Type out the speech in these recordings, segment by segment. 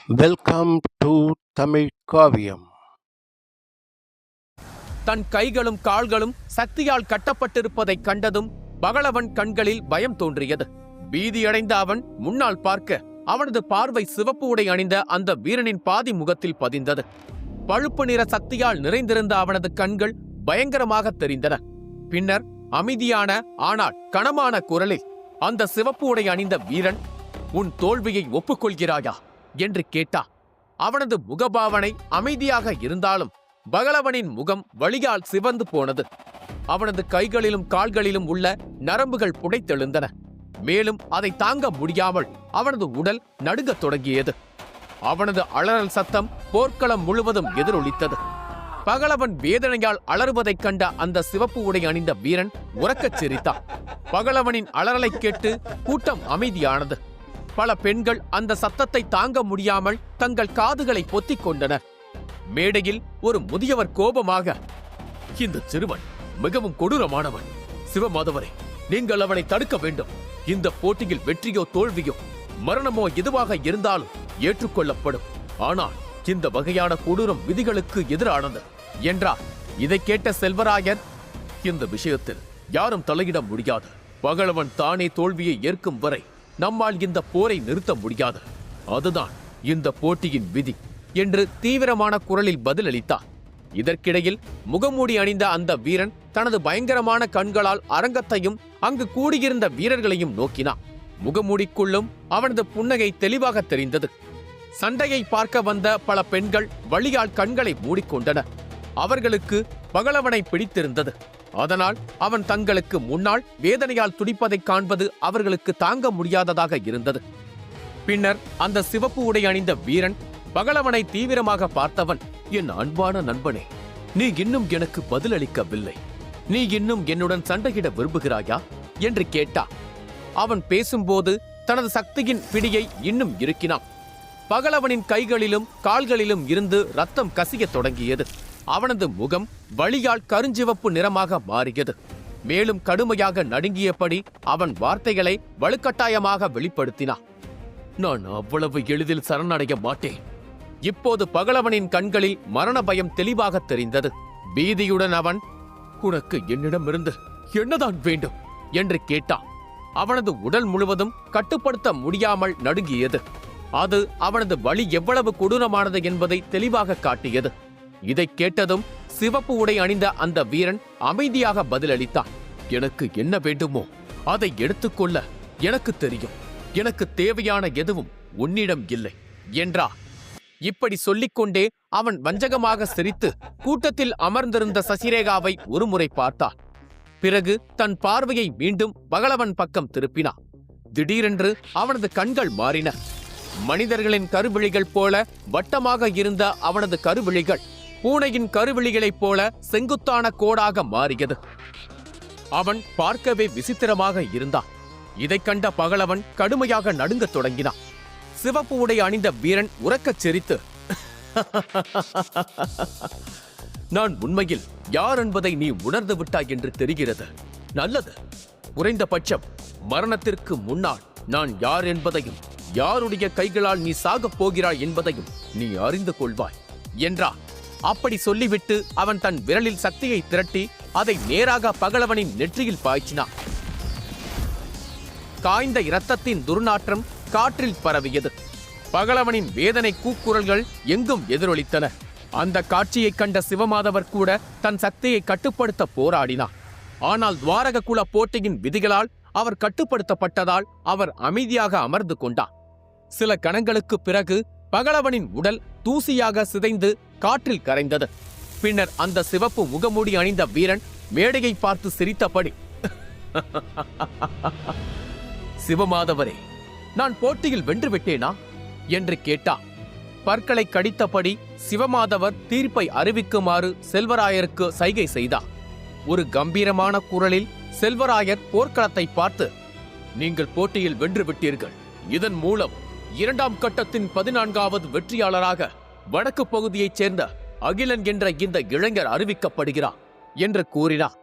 Welcome to Tamil காவியம். தன் கைகளும் கால்களும் சக்தியால் கட்டப்பட்டிருப்பதைக் கண்டதும் பகலவன் கண்களில் பயம் தோன்றியது. பீதியடைந்த அவன் முன்னால் பார்க்க அவனது பார்வை சிவப்பு உடை அணிந்த அந்த வீரனின் பாதி முகத்தில் பதிந்தது. பழுப்பு நிற சக்தியால் நிறைந்திருந்த அவனது கண்கள் பயங்கரமாக தெரிந்தன. பின்னர் அமைதியான ஆனால் கனமான குரலில் அந்த சிவப்பு உடை அணிந்த வீரன், "உன் தோல்வியை ஒப்புக்கொள்கிறாயா?" என்று கேட்டான். அவனது முகபாவனை அமைதியாக இருந்தாலும் பகலவனின் முகம் வலியால் சிவந்து போனது. அவனது கைகளிலும் கால்களிலும் உள்ள நரம்புகள் புடைத்தெழுந்தன. மேலும் அதை தாங்க முடியாமல் அவனது உடல் நடுங்கத் தொடங்கியது. அவனது அலறல் சத்தம் போர்க்களம் முழுவதும் எதிரொலித்தது. பகலவன் வேதனையால் அலறுவதைக் கண்ட அந்த சிவப்பு உடை அணிந்த வீரன் உரக்கச் சிரித்தான். பகலவனின் அலறலைக் கேட்டு கூட்டம் அமைதியானது. பல பெண்கள் அந்த சத்தத்தை தாங்க முடியாமல் தங்கள் காதுகளை பொத்திக் கொண்டனர். மேடையில் ஒரு முதியவர் கோபமாக, "இந்த சிறுவன் மிகவும் கொடூரமானவன். சிவமாதவரே, நீங்கள் அவனை தடுக்க வேண்டும். இந்த போட்டியில் வெற்றியோ தோல்வியோ மரணமோ எதுவாக இருந்தாலும் ஏற்றுக்கொள்ளப்படும். ஆனால் இந்த வகையான கொடூரம் விதிகளுக்கு எதிரானது" என்றார். இதை கேட்ட செல்வராயர், "இந்த விஷயத்தில் யாரும் தலையிட முடியாது. பகலவன் தானே தோல்வியை ஏற்கும் வரை நம்மால் இந்த போரை நிறுத்த முடியாது. அதுதான் இந்த போட்டியின் விதி" என்று தீவிரமான குரலில் பதிலளித்தார். இதற்கிடையில் முகமூடி அணிந்த அந்த வீரன் தனது பயங்கரமான கண்களால் அரங்கத்தையும் அங்கு கூடியிருந்த வீரர்களையும் நோக்கினான். முகமூடிக்குள்ளும் அவனது புன்னகை தெளிவாக தெரிந்தது. சண்டையை பார்க்க வந்த பல பெண்கள் வலியால் கண்களை மூடிக்கொண்டனர். அவர்களுக்கு பகலவனை பிடித்திருந்தது. அதனால் அவன் தங்களுக்கு முன்னால் வேதனையால் துடிப்பதைக் காண்பது அவர்களுக்கு தாங்க முடியாததாக இருந்தது. பின்னர் அந்த சிவப்பு உடை அணிந்த வீரன் பகலவனை தீவிரமாக பார்த்தவன், "என் அன்பான நண்பனே, நீ இன்னும் எனக்கு பதிலளிக்கவில்லை. நீ இன்னும் என்னுடன் சண்டையிட விரும்புகிறாயா?" என்று கேட்டான். அவன் பேசும்போது தனது சக்தியின் பிடியை இன்னும் இறுக்கினான். பகலவனின் கைகளிலும் கால்களிலும் இருந்து ரத்தம் கசியத் தொடங்கியது. அவனது முகம் வலியால் கருஞ்சிவப்பு நிறமாக மாறியது. மேலும் கடுமையாக நடுங்கியபடி அவன் வார்த்தைகளை வலுக்கட்டாயமாக வெளிப்படுத்தினான். "நான் அவ்வளவு எளிதில் சரணடைய மாட்டேன்." இப்போது பகலவனின் கண்களில் மரண பயம் தெளிவாக தெரிந்தது. பீதியுடன் அவன், "உனக்கு என்னிடமிருந்து என்னதான் வேண்டும்?" என்று கேட்டான். அவனது உடல் முழுவதும் கட்டுப்படுத்த முடியாமல் நடுங்கியது. அது அவனது வலி எவ்வளவு கொடூரமானது என்பதை தெளிவாக காட்டியது. இதைக் கேட்டதும் சிவப்பு உடை அணிந்த அந்த வீரன் அமைதியாக பதிலளித்தான். "எனக்கு என்ன வேண்டுமோ அதை எடுத்துக்கொள்ள எனக்கு தெரியும். எனக்கு தேவையான எதுவும் உன்னிடம் இல்லை" என்றார். இப்படி சொல்லிக்கொண்டே அவன் வஞ்சகமாக சிரித்து கூட்டத்தில் அமர்ந்திருந்த சசிரேகாவை ஒருமுறை பார்த்தான். பிறகு தன் பார்வையை மீண்டும் பகலவன் பக்கம் திருப்பினான். திடீரென்று அவனது கண்கள் மாறின. மனிதர்களின் கருவிழிகள் போல வட்டமாக இருந்த அவனது கருவிழிகள் பூனையின் கருவிழிகளைப் போல செங்குத்தான கோடாக மாறியது. அவன் பார்க்கவே விசித்திரமாக இருந்தான். இதைக் கண்ட பகலவன் கடுமையாக நடுங்கத் தொடங்கினான். சிவப்பு உடை அணிந்த வீரன் உரக்கச் சிரித்து, "நான் உண்மையில் யார் என்பதை நீ உணர்ந்து விட்டாய் என்று தெரிகிறது. நல்லது. குறைந்தபட்சம் மரணத்திற்கு முன்னால் நான் யார் என்பதையும் யாருடைய கைகளால் நீ சாகப் போகிறாய் என்பதையும் நீ அறிந்து கொள்வாய்" என்றான். அப்படி சொல்லிவிட்டு அவன் தன் விரலில் சக்தியை திரட்டி அதை நேராக பகலவனின் நெற்றியில் பாய்ச்சினான். காய்ந்த இரத்தத்தின் துர்நாற்றம் காற்றில் பரவியது. பகலவனின் வேதனை கூக்குரல்கள் எங்கும் எதிரொலித்தன. அந்த காட்சியைக் கண்ட சிவமாதவர் கூட தன் சக்தியை கட்டுப்படுத்த போராடினார். ஆனால் துவாரக குல போட்டியின் விதிகளால் அவர் கட்டுப்படுத்தப்பட்டதால் அவர் அமைதியாக அமர்ந்து கொண்டார். சில கணங்களுக்கு பிறகு பகலவனின் உடல் தூசியாக சிதைந்து காற்றில் கரைந்தது. பின்னர் அந்த சிவப்பு முகமூடி அணிந்த வீரன் மேடையை பார்த்து சிரித்தபடி, "சிவமாதவரே, நான் போட்டியில் வென்றுவிட்டேனா?" என்று கேட்டான். பற்களை கடித்தபடி சிவமாதவர் தீர்ப்பை அறிவிக்குமாறு செல்வராயருக்கு சைகை செய்தார். ஒரு கம்பீரமான குரலில் செல்வராயர் போர்க்களத்தை பார்த்து, "நீங்கள் போட்டியில் வென்றுவிட்டீர்கள். இதன் மூலம் 2ஆம் கட்டத்தின் 14வது வெற்றியாளராக வடக்கு பகுதியைச் சேர்ந்த அகிலன் என்ற இந்த இளைஞர் அறிவிக்கப்படுகிறார்" என்று கூறினார்.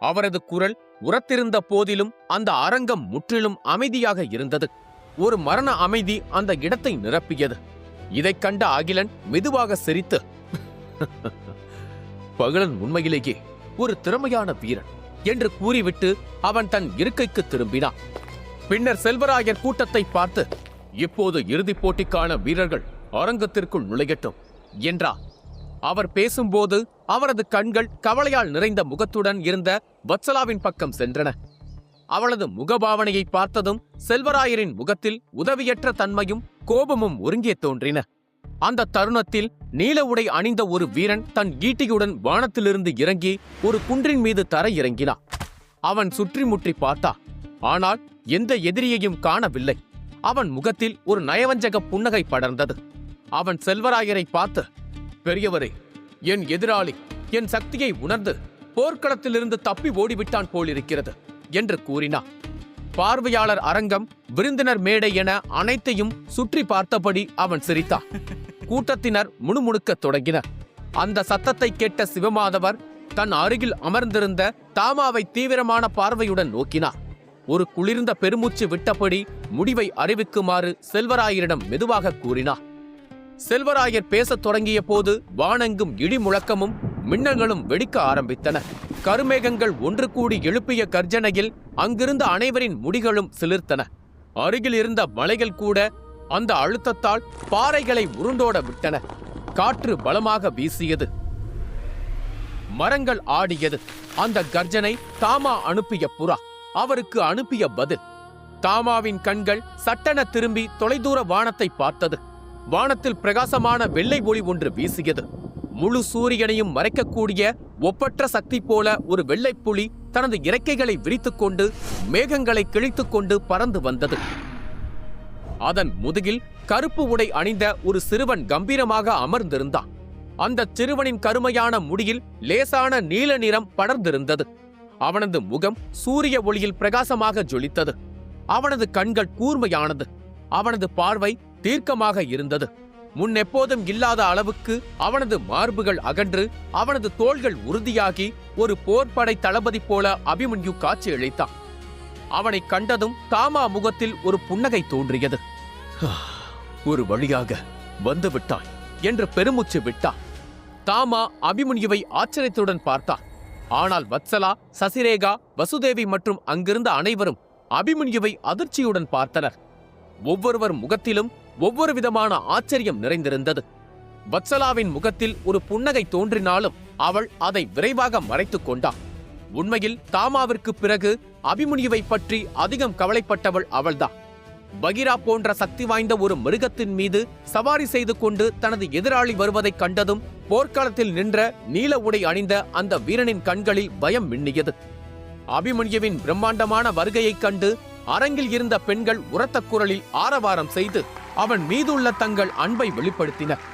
அவரது குரல் உரத்திருந்த போதிலும் அந்த அரங்கம் முற்றிலும் அமைதியாக இருந்தது. ஒரு மரண அமைதி அந்த இடத்தை நிரப்பியது. இதைக் கண்ட அகிலன் மெதுவாக சிரித்து, பகலன் உண்மையிலேயே ஒரு திறமையான வீரன் என்று கூறிவிட்டு அவன் தன் இருக்கைக்கு திரும்பினான். பின்னர் செல்வராயர் கூட்டத்தை பார்த்து, இப்போது இறுதிப் போட்டிக்கான வீரர்கள் அரங்கத்திற்குள் நுழையட்டும் என்றார். அவர் பேசும்போது அவரது கண்கள் கவலையால் நிறைந்த முகத்துடன் இருந்த வத்சலாவின் பக்கம் சென்றன. அவளது முகபாவனையை பார்த்ததும் செல்வராயரின் முகத்தில் உதவியற்ற தன்மையும் கோபமும் ஒருங்கே தோன்றின. அந்த தருணத்தில் நீல உடை அணிந்த ஒரு வீரன் தன் ஈட்டியுடன் வானத்திலிருந்து இறங்கி ஒரு குன்றின் மீது தர இறங்கினான். அவன் சுற்றி முற்றி பார்த்தான். ஆனால் எந்த எதிரியையும் காணவில்லை. அவன் முகத்தில் ஒரு நயவஞ்சக புன்னகை படர்ந்தது. அவன் செல்வராயரை பார்த்து, பெரியவரே, என் எதிராளி என் சக்தியை உணர்ந்து போர்க்களத்திலிருந்து தப்பி ஓடிவிட்டான் போலிருக்கிறது என்று கூறினார். பார்வையாளர் அரங்கம், விருந்தினர் மேடை என அனைத்தையும் சுற்றி பார்த்தபடி அவன் சிரித்தான். கூட்டத்தினர் முணுமுணுக்கத் தொடங்கினர். அந்த சத்தத்தை கேட்ட சிவமாதவர் தன் அருகில் அமர்ந்திருந்த தாமாவை தீவிரமான பார்வையுடன் நோக்கினார். ஒரு குளிர்ந்த பெருமூச்சு விட்டபடி முடிவை அறிவிக்குமாறு செல்வராயரிடம் மெதுவாக கூறினார். செல்வராயர் பேசத் தொடங்கிய போது வானெங்கும் இடி முழக்கமும் மின்னல்களும் வெடிக்க ஆரம்பித்தன. கருமேகங்கள் ஒன்று கூடி எழுப்பிய கர்ஜனையில் அங்கிருந்த அனைவரின் முடிகளும் சிலிர்த்தன. அருகில் இருந்த மலைகள் கூட அந்த அழுத்தத்தால் பாறைகளை உருண்டோட விட்டன. காற்று பலமாக வீசியது. மரங்கள் ஆடியது. அந்த கர்ஜனை தாமா அனுப்பிய புறா அவருக்கு அனுப்பிய பதில். தாமாவின் கண்கள் சட்டென திரும்பி தொலைதூர வானத்தை பார்த்தது. வானத்தில் பிரகாசமான வெள்ளை ஒளி ஒன்று வீசியது. முழு சூரியனையும் மறைக்கக்கூடிய ஒப்பற்ற சக்தி போல ஒரு வெள்ளைப்புலி தனது இறக்கைகளை விரித்துக்கொண்டு மேகங்களை கிழித்துக்கொண்டு பறந்து வந்தது. அதன் முதுகில் கருப்பு உடை அணிந்த ஒரு சிறுவன் கம்பீரமாக அமர்ந்திருந்தான். அந்த சிறுவனின் கருமையான முடியில் லேசான நீல நிறம் படர்ந்திருந்தது. அவனது முகம் சூரிய ஒளியில் பிரகாசமாக ஜொலித்தது. அவனது கண்கள் கூர்மையானது. அவனது பார்வை தீர்க்கமாக இருந்தது. முன்னெப்போதும் இல்லாத அளவுக்கு அவனது மார்புகள் அகன்று அவனது தோள்கள் உறுதியாகி ஒரு போர்ப்படை தளபதி போல அபிமன்யு காட்சியளித்தான். அவனை கண்டதும் தாமா முகத்தில் ஒரு புன்னகை தோன்றியது. ஒரு வழியாக வந்துவிட்டான் என்று பெருமூச்சு விட்டான். தாமா அபிமன்யுவை ஆச்சரியத்துடன் பார்த்தான். ஆனால் வத்சலா, சசிரேகா, வசுதேவி மற்றும் அங்கிருந்த அனைவரும் அபிமன்யுவை அதிர்ச்சியுடன் பார்த்தனர். ஒவ்வொருவர் முகத்திலும் ஒவ்வொரு விதமான ஆச்சரியம் நிறைந்திருந்தது. வத்சலாவின் முகத்தில் ஒரு புன்னகை தோன்றினாலும் அவள் அதை விரைவாக மறைத்துக் கொண்டாள். உண்மையில் தாமாவிற்கு பிறகு அபிமன்யுவை பற்றி அதிகம் கவலைப்பட்டவள் அவள்தான். பகிரா போன்ற சக்தி வாய்ந்த ஒரு மிருகத்தின் மீது சவாரி செய்து கொண்டு தனது எதிராளி வருவதைக் கண்டதும் போர்க்களத்தில் நின்ற நீல உடை அணிந்த அந்த வீரனின் கண்களில் பயம் மின்னியது. அபிமன்யுவின் பிரம்மாண்டமான வருகையைக் கண்டு அரங்கில் இருந்த பெண்கள் உரத்த குரலில் ஆரவாரம் செய்து அவன் மீதுள்ள தங்கள் அன்பை வெளிப்படுத்தினர்.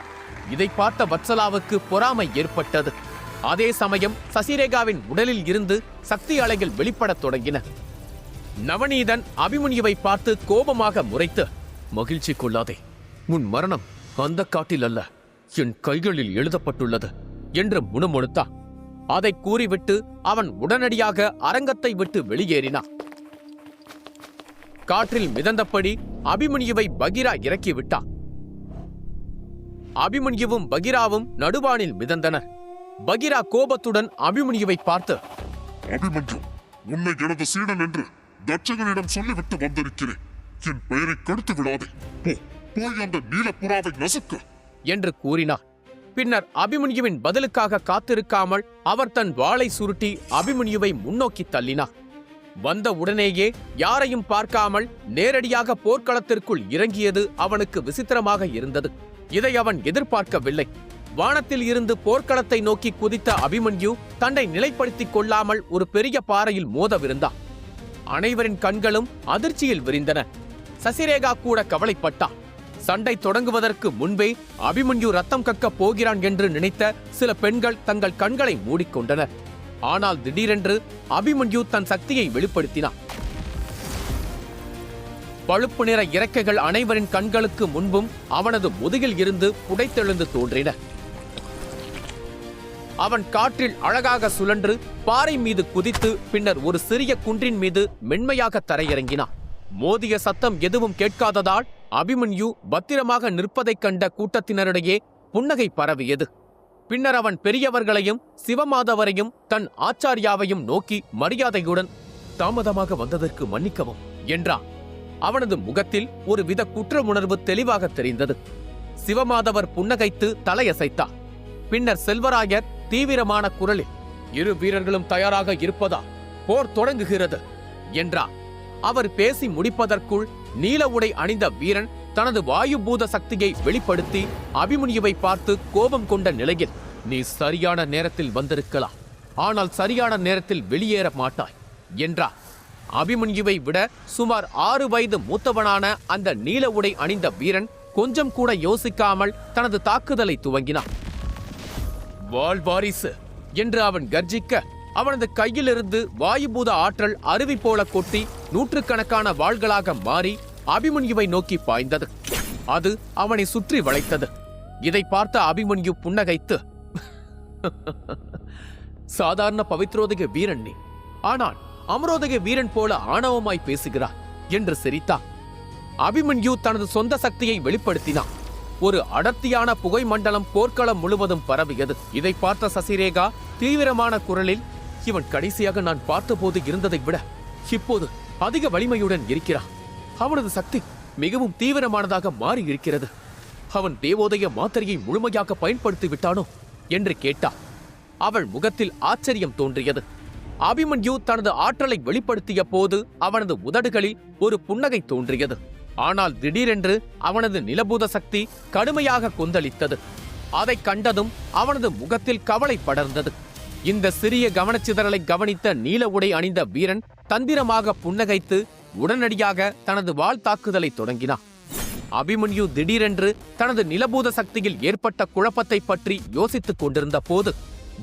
இதை பார்த்த வத்சலாவுக்கு பொறாமை ஏற்பட்டது. அதே சமயம் சசிரேகாவின் உடலில் இருந்து சக்தி அலைகள் வெளிப்படத் தொடங்கின. நவநீதன் அபிமன்யுவை பார்த்து கோபமாக முறைத்து, மகிழ்ச்சி கொள்ளாதே, உன் மரணம் அந்த காட்டில் அல்ல, என் கைகளில் எழுதப்பட்டுள்ளது என்று முணுமுணுத்தான். அதை கூறிவிட்டு அவன் உடனடியாக அரங்கத்தை விட்டு வெளியேறினான். காற்றில் மிதந்தபடி அபிமன்யுவை பகிரா இறக்கிவிட்டான். அபிமன்யுவும் பகிராவும் நடுவானில் மிதந்தனர். பகிரா கோபத்துடன் அபிமன்யுவை பார்த்து, அபிமன்யு, உன்னை எனது சீடன் என்று தட்சகனிடம் சொல்லிவிட்டு வந்திருக்கிறேன். என் பெயரை கெடுத்து விடாதே. போய் அந்த நீலப்புறாவை நசுக்கு என்று கூறினார். பின்னர் அபிமன்யுவின் பதிலுக்காக காத்திருக்காமல் அவர் தன் வாளை சுருட்டி அபிமன்யுவை முன்னோக்கி தள்ளினார். வந்த உடனேயே யாரையும் பார்க்காமல் நேரடியாக போர்க்களத்திற்குள் இறங்கியது அவனுக்கு விசித்திரமாக இருந்தது. இதை அவன் எதிர்பார்க்கவில்லை. வானத்தில் இருந்து போர்க்களத்தை நோக்கி குதித்த அபிமன்யு தன்னை நிலைப்படுத்திக் கொள்ளாமல் ஒரு பெரிய பாறையில் மோதவிருந்தான். அனைவரின் கண்களும் அதிர்ச்சியில் விரிந்தன. சசிரேகா கூட கவலைப்பட்டான். சண்டை தொடங்குவதற்கு முன்பே அபிமன்யு ரத்தம் கக்கப் போகிறான் என்று நினைத்த சில பெண்கள் தங்கள் கண்களை மூடிக்கொண்டனர். ஆனால் திடீரென்று அபிமன்யு தன் சக்தியை வெளிப்படுத்தினான். பழுப்பு நிற இறக்கைகள் அனைவரின் கண்களுக்கு முன்பும் அவனது முதுகில் இருந்து புடைத்தெழுந்து தோன்றின. அவன் காற்றில் அழகாக சுழன்று பாறை மீது குதித்து பின்னர் ஒரு சிறிய குன்றின் மீது மென்மையாக தரையிறங்கினான். மோதிய சத்தம் எதுவும் கேட்காததால் அபிமன்யு பத்திரமாக நிற்பதைக் கண்ட கூட்டத்தினரிடையே புன்னகை பரவியது. பின்னர் அவன் பெரியவர்களையும் சிவமாதவரையும் தன் ஆச்சாரியாவையும் நோக்கி மரியாதையுடன், தாமதமாக வந்ததற்கு மன்னிக்கவும் என்றான். அவனது முகத்தில் ஒரு வித குற்ற உணர்வு தெளிவாக தெரிந்தது. சிவமாதவர் புன்னகைத்து தலையசைத்தார். பின்னர் செல்வராயர் தீவிரமான குரலில், இரு வீரர்களும் தயாராக இருப்பதா, போர் தொடங்குகிறது என்றார். அவர் பேசி முடிப்பதற்குள் நீல உடை அணிந்த வீரன் தனது வாயுபூத சக்தியை வெளிப்படுத்தி அபிமன்யுவை பார்த்து கோபம் கொண்ட நிலையில், நீ சரியான நேரத்தில் வந்திருக்கலாம், ஆனால் சரியான நேரத்தில் வெளியேற மாட்டாய் என்றார். அபிமன்யுவை விட சுமார் 6 வயது மூத்தவனான அந்த நீல உடை அணிந்த வீரன் கொஞ்சம் கூட யோசிக்காமல் தனது தாக்குதலை துவங்கினான். வாள் வாரிசு என்று அவன் கர்ஜிக்க, அவனது கையிலிருந்து வாயுபூத ஆற்றல் அருவி போல கொட்டி நூற்றுக்கணக்கான வாள்களாக மாறி அபிமன்யுவை நோக்கி பாய்ந்தது. அது அவனை சுற்றி வளைத்தது. இதை பார்த்த அபிமன்யு புன்னகைத்து, சாதாரண பவித்ரோதக வீரன் நீ, ஆனால் அமரோதக வீரன் போல ஆணவமாய் பேசுகிறார் என்று சிரித்தார். அபிமன்யு தனது சொந்த சக்தியை வெளிப்படுத்தினான். ஒரு அடர்த்தியான புகை மண்டலம் போர்க்களம் முழுவதும் பரவியது. இதை பார்த்த சசிரேகா தீவிரமான குரலில், இவன் கடைசியாக நான் பார்த்தபோது இருந்ததை விட இப்போது அதிக வலிமையுடன் இருக்கிறான். அவனது சக்தி மிகவும் தீவிரமானதாக மாறி இருக்கிறது. அவன் தேவோதய மாத்திரையை முழுமையாக பயன்படுத்தி விட்டானோ என்று கேட்டார். அவள் முகத்தில் ஆச்சரியம் தோன்றியது. அபிமன்யு தனது ஆற்றலை வெளிப்படுத்திய போது அவனது உதடுகளில் ஒரு புன்னகை தோன்றியது. ஆனால் திடீரென்று அவனது நிலபூத சக்தி கடுமையாக கொந்தளித்தது. அதைக் கண்டதும் அவனது முகத்தில் கவலை படர்ந்தது. இந்த சிறிய கவனச்சிதறலை கவனித்த நீல உடை அணிந்த வீரன் தந்திரமாக புன்னகைத்து உடனடியாக தனது வாள் தாக்குதலை தொடங்கினான். அபிமன்யு திடீரென்று தனது நிலபூத சக்தியில் ஏற்பட்ட குழப்பத்தை பற்றி யோசித்துக் கொண்டிருந்த போது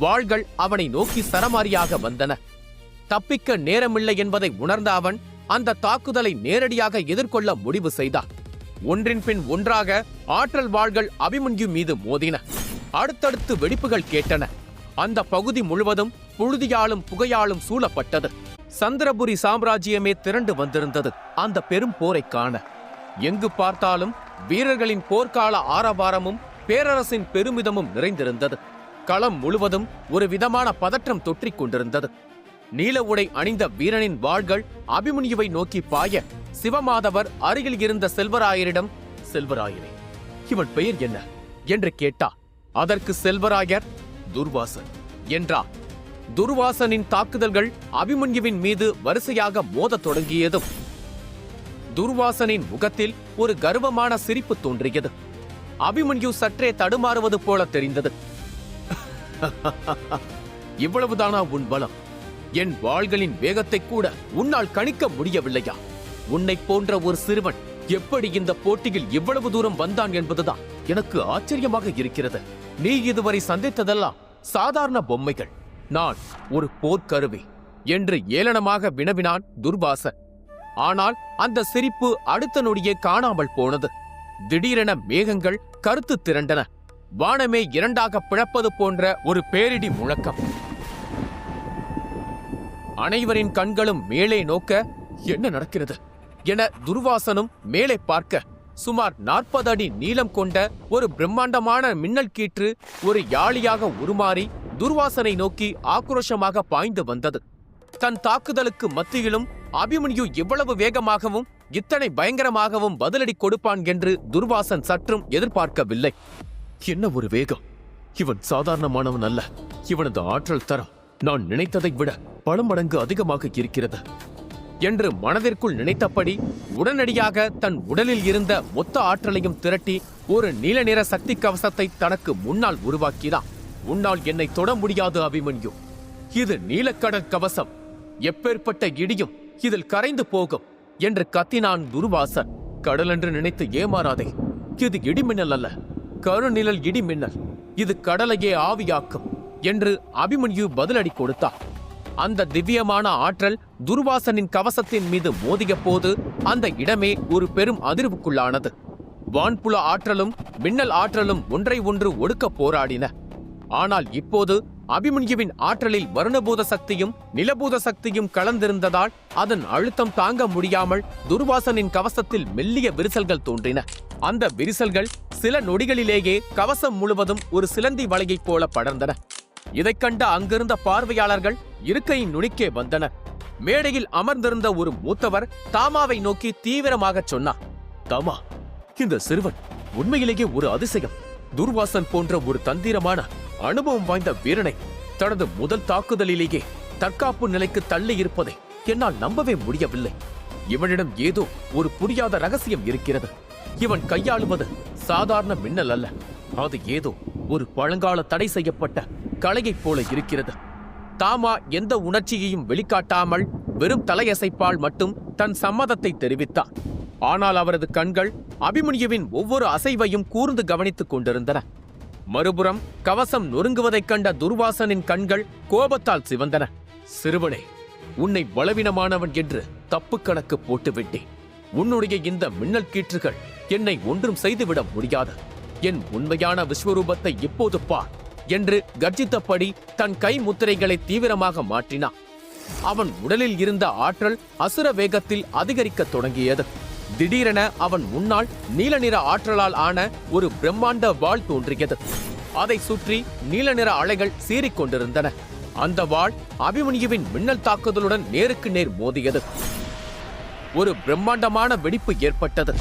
வாள்கள் அவனை நோக்கி சரமாரியாக வந்தன. தப்பிக்க நேரமில்லை என்பதை உணர்ந்த அவன் அந்த தாக்குதலை நேரடியாக எதிர்கொள்ள முடிவு செய்தான். ஒன்றின் பின் ஒன்றாக ஆற்றல் வாள்கள் அபிமன்யு மீது மோதின. அடுத்தடுத்து வெடிப்புகள் கேட்டன. அந்த பகுதி முழுவதும் புழுதியாலும் புகையாலும் சூழப்பட்டது. சந்திரபுரி சாம்ராஜ்யமே திரண்டு வந்திருந்தது அந்த பெரும் போரை காண. எங்கு பார்த்தாலும் வீரர்களின் போர்க்கால ஆரவாரமும் பேரரசின் பெருமிதமும் நிறைந்திருந்தது. களம் முழுவதும் ஒரு விதமான பதற்றம் தொற்றிக் கொண்டிருந்தது. நீல உடை அணிந்த வீரனின் வாள்கள் அபிமன்யுவை நோக்கி பாய சிவமாதவர் அருகில் இருந்த செல்வராயரிடம், செல்வராயரே, இவன் பெயர் என்ன என்று கேட்டார். அதற்கு செல்வராயர், துர்வாசன் என்றார். துர்வாசனின் தாக்குதல்கள் அபிமன்யுவின் மீது வரிசையாக மோதத் தொடங்கியதும் துர்வாசனின் முகத்தில் ஒரு கர்வமான சிரிப்பு தோன்றியது. அபிமன்யு சற்றே தடுமாறுவது போல தெரிந்தது. இவ்வளவுதானா உன் பலம்? என் வாள்களின் வேகத்தை கூட உன்னால் கணிக்க முடியவில்லையா? உன்னைப் போன்ற ஒரு சிறுவன் எப்படி இந்த போட்டியில் இவ்வளவு தூரம் வந்தான் என்பதுதான் எனக்கு ஆச்சரியமாக இருக்கிறது. நீ இதுவரை சந்தித்ததெல்லாம் சாதாரண பொம்மைகள், நான் ஒரு போர்க்கருவி என்று ஏளனமாக வினவினான் துர்வாசன். ஆனால் அந்த சிரிப்பு அடுத்த நொடியே காணாமல் போனது. திடீரென மேகங்கள் கருத்து திரண்டன. வானமே இரண்டாக பிளப்பது போன்ற ஒரு பேரிடி முழக்கம். அனைவரின் கண்களும் மேலே நோக்க, என்ன நடக்கிறது என துர்வாசனும் மேலே பார்க்க, சுமார் 40 அடி நீளம் கொண்ட ஒரு பிரம்மாண்டமான மின்னல் கீற்று ஒரு யாழியாக உருமாறி துர்வாசனை நோக்கி ஆக்ரோஷமாக பாய்ந்து வந்தது. தன் தாக்குதலுக்கு மத்தியிலும் அபிமன்யு இவ்வளவு வேகமாகவும் இத்தனை பயங்கரமாகவும் பதிலடி கொடுப்பான் என்று துர்வாசன் சற்றும் எதிர்பார்க்கவில்லை. என்ன ஒரு வேகம்! இவன் சாதாரணமானவன் அல்ல. இவனது ஆற்றல் தரம் நான் நினைத்ததை விட பல மடங்கு அதிகமாக இருக்கிறது என்று மனதிற்குள் நினைத்தபடி உடனடியாக தன் உடலில் இருந்த மொத்த ஆற்றலையும் திரட்டி ஒரு நீல நிற சக்தி கவசத்தை தனக்கு முன்னால் உருவாக்கினான். உன்னால் என்னை தொட முடியாது அபிமன்யு. இது நீலக்கடல் கவசம். எப்பேற்பட்ட இடியும் இதில் கரைந்து போகும் என்று கத்தினான் துர்வாசன். கடல் என்று நினைத்து ஏமாறாதே. இது இடிமின்னல் அல்ல, கருநிழல் இடிமின்னல். இது கடலையே ஆவியாக்கும் என்று அபிமன்யு பதிலடி கொடுத்தார். அந்த திவ்யமான ஆற்றல் துர்வாசனின் கவசத்தின் மீது மோதிய போது அந்த இடமே ஒரு பெரும் அதிர்வுக்குள்ளானது. வான்புல ஆற்றலும் மின்னல் ஆற்றலும் ஒன்றை ஒன்று ஒடுக்க போராடின. ஆனால் இப்போது அபிமன்யுவின் ஆற்றலில் வருணபூத சக்தியும் நிலபூத சக்தியும் கலந்திருந்ததால் அதன் அழுத்தம் தாங்க முடியாமல் துர்வாசனின் கவசத்தில் மெல்லிய விரிசல்கள் தோன்றின. அந்த விரிசல்கள் சில நொடிகளிலேயே கவசம் முழுவதும் ஒரு சிலந்தி வலையைப் போல படர்ந்தன. இதைக் கண்ட அங்கிருந்த பார்வையாளர்கள் இருக்கையின் நுனிக்கே வந்தனர். மேடையில் அமர்ந்திருந்த ஒரு மூத்தவர் தாமாவை நோக்கி தீவிரமாகச் சொன்னார். தாமா, இந்த சிறுவன் உண்மையிலேயே ஒரு அதிசயம். துர்வாசன் போன்ற ஒரு தந்திரமான அனுபவம் வாய்ந்த வீரனை தனது முதல் தாக்குதலிலேயே தற்காப்பு நிலைக்கு தள்ளி இருப்பதை என்னால் நம்பவே முடியவில்லை. இவனிடம் ஏதோ ஒரு புரியாத ரகசியம் இருக்கிறது. இவன் கையாளுவது சாதாரண மின்னல் அல்ல. அது ஏதோ ஒரு பழங்கால தடை செய்யப்பட்ட கலையைப் போல இருக்கிறது. தாமா எந்த உணர்ச்சியையும் வெளிக்காட்டாமல் வெறும் தலையசைப்பால் மட்டும் தன் சம்மதத்தை தெரிவித்தார். ஆனால் அவரது கண்கள் அபிமன்யுவின் ஒவ்வொரு அசைவையும் கூர்ந்து கவனித்துக் கொண்டிருந்தன. மறுபுறம் கவசம் நொறுங்குவதைக் கண்ட துர்வாசனின் கண்கள் கோபத்தால் சிவந்தன. சிறுவனே, உன்னை பலவீனமானவன் என்று தப்பு கணக்கு போட்டுவிட்டேன். உன்னுடைய இந்த மின்னல் கீற்றுகள் என்னை ஒன்றும் செய்துவிட முடியாது. என் உண்மையான விஸ்வரூபத்தை இப்போது பார் என்று கர்ஜித்தபடி தன் கை முத்திரைகளை தீவிரமாக மாற்றினான். அவன் உடலில் இருந்த ஆற்றல் அசுர வேகத்தில் அதிகரிக்கத் தொடங்கியது. திடீரென அவன் முன்னால் நீல நிற ஆற்றலால் ஆன ஒரு பிரம்மாண்ட வாள் தோன்றியது. அதை சுற்றி நீல நிற அலைகள் சீறிக்கொண்டிருந்தன. அந்த வாள் அபிமன்யுவின் மின்னல் தாக்குதலுடன் நேருக்கு நேர் மோதியது. ஒரு பிரம்மாண்டமான வெடிப்பு ஏற்பட்டது.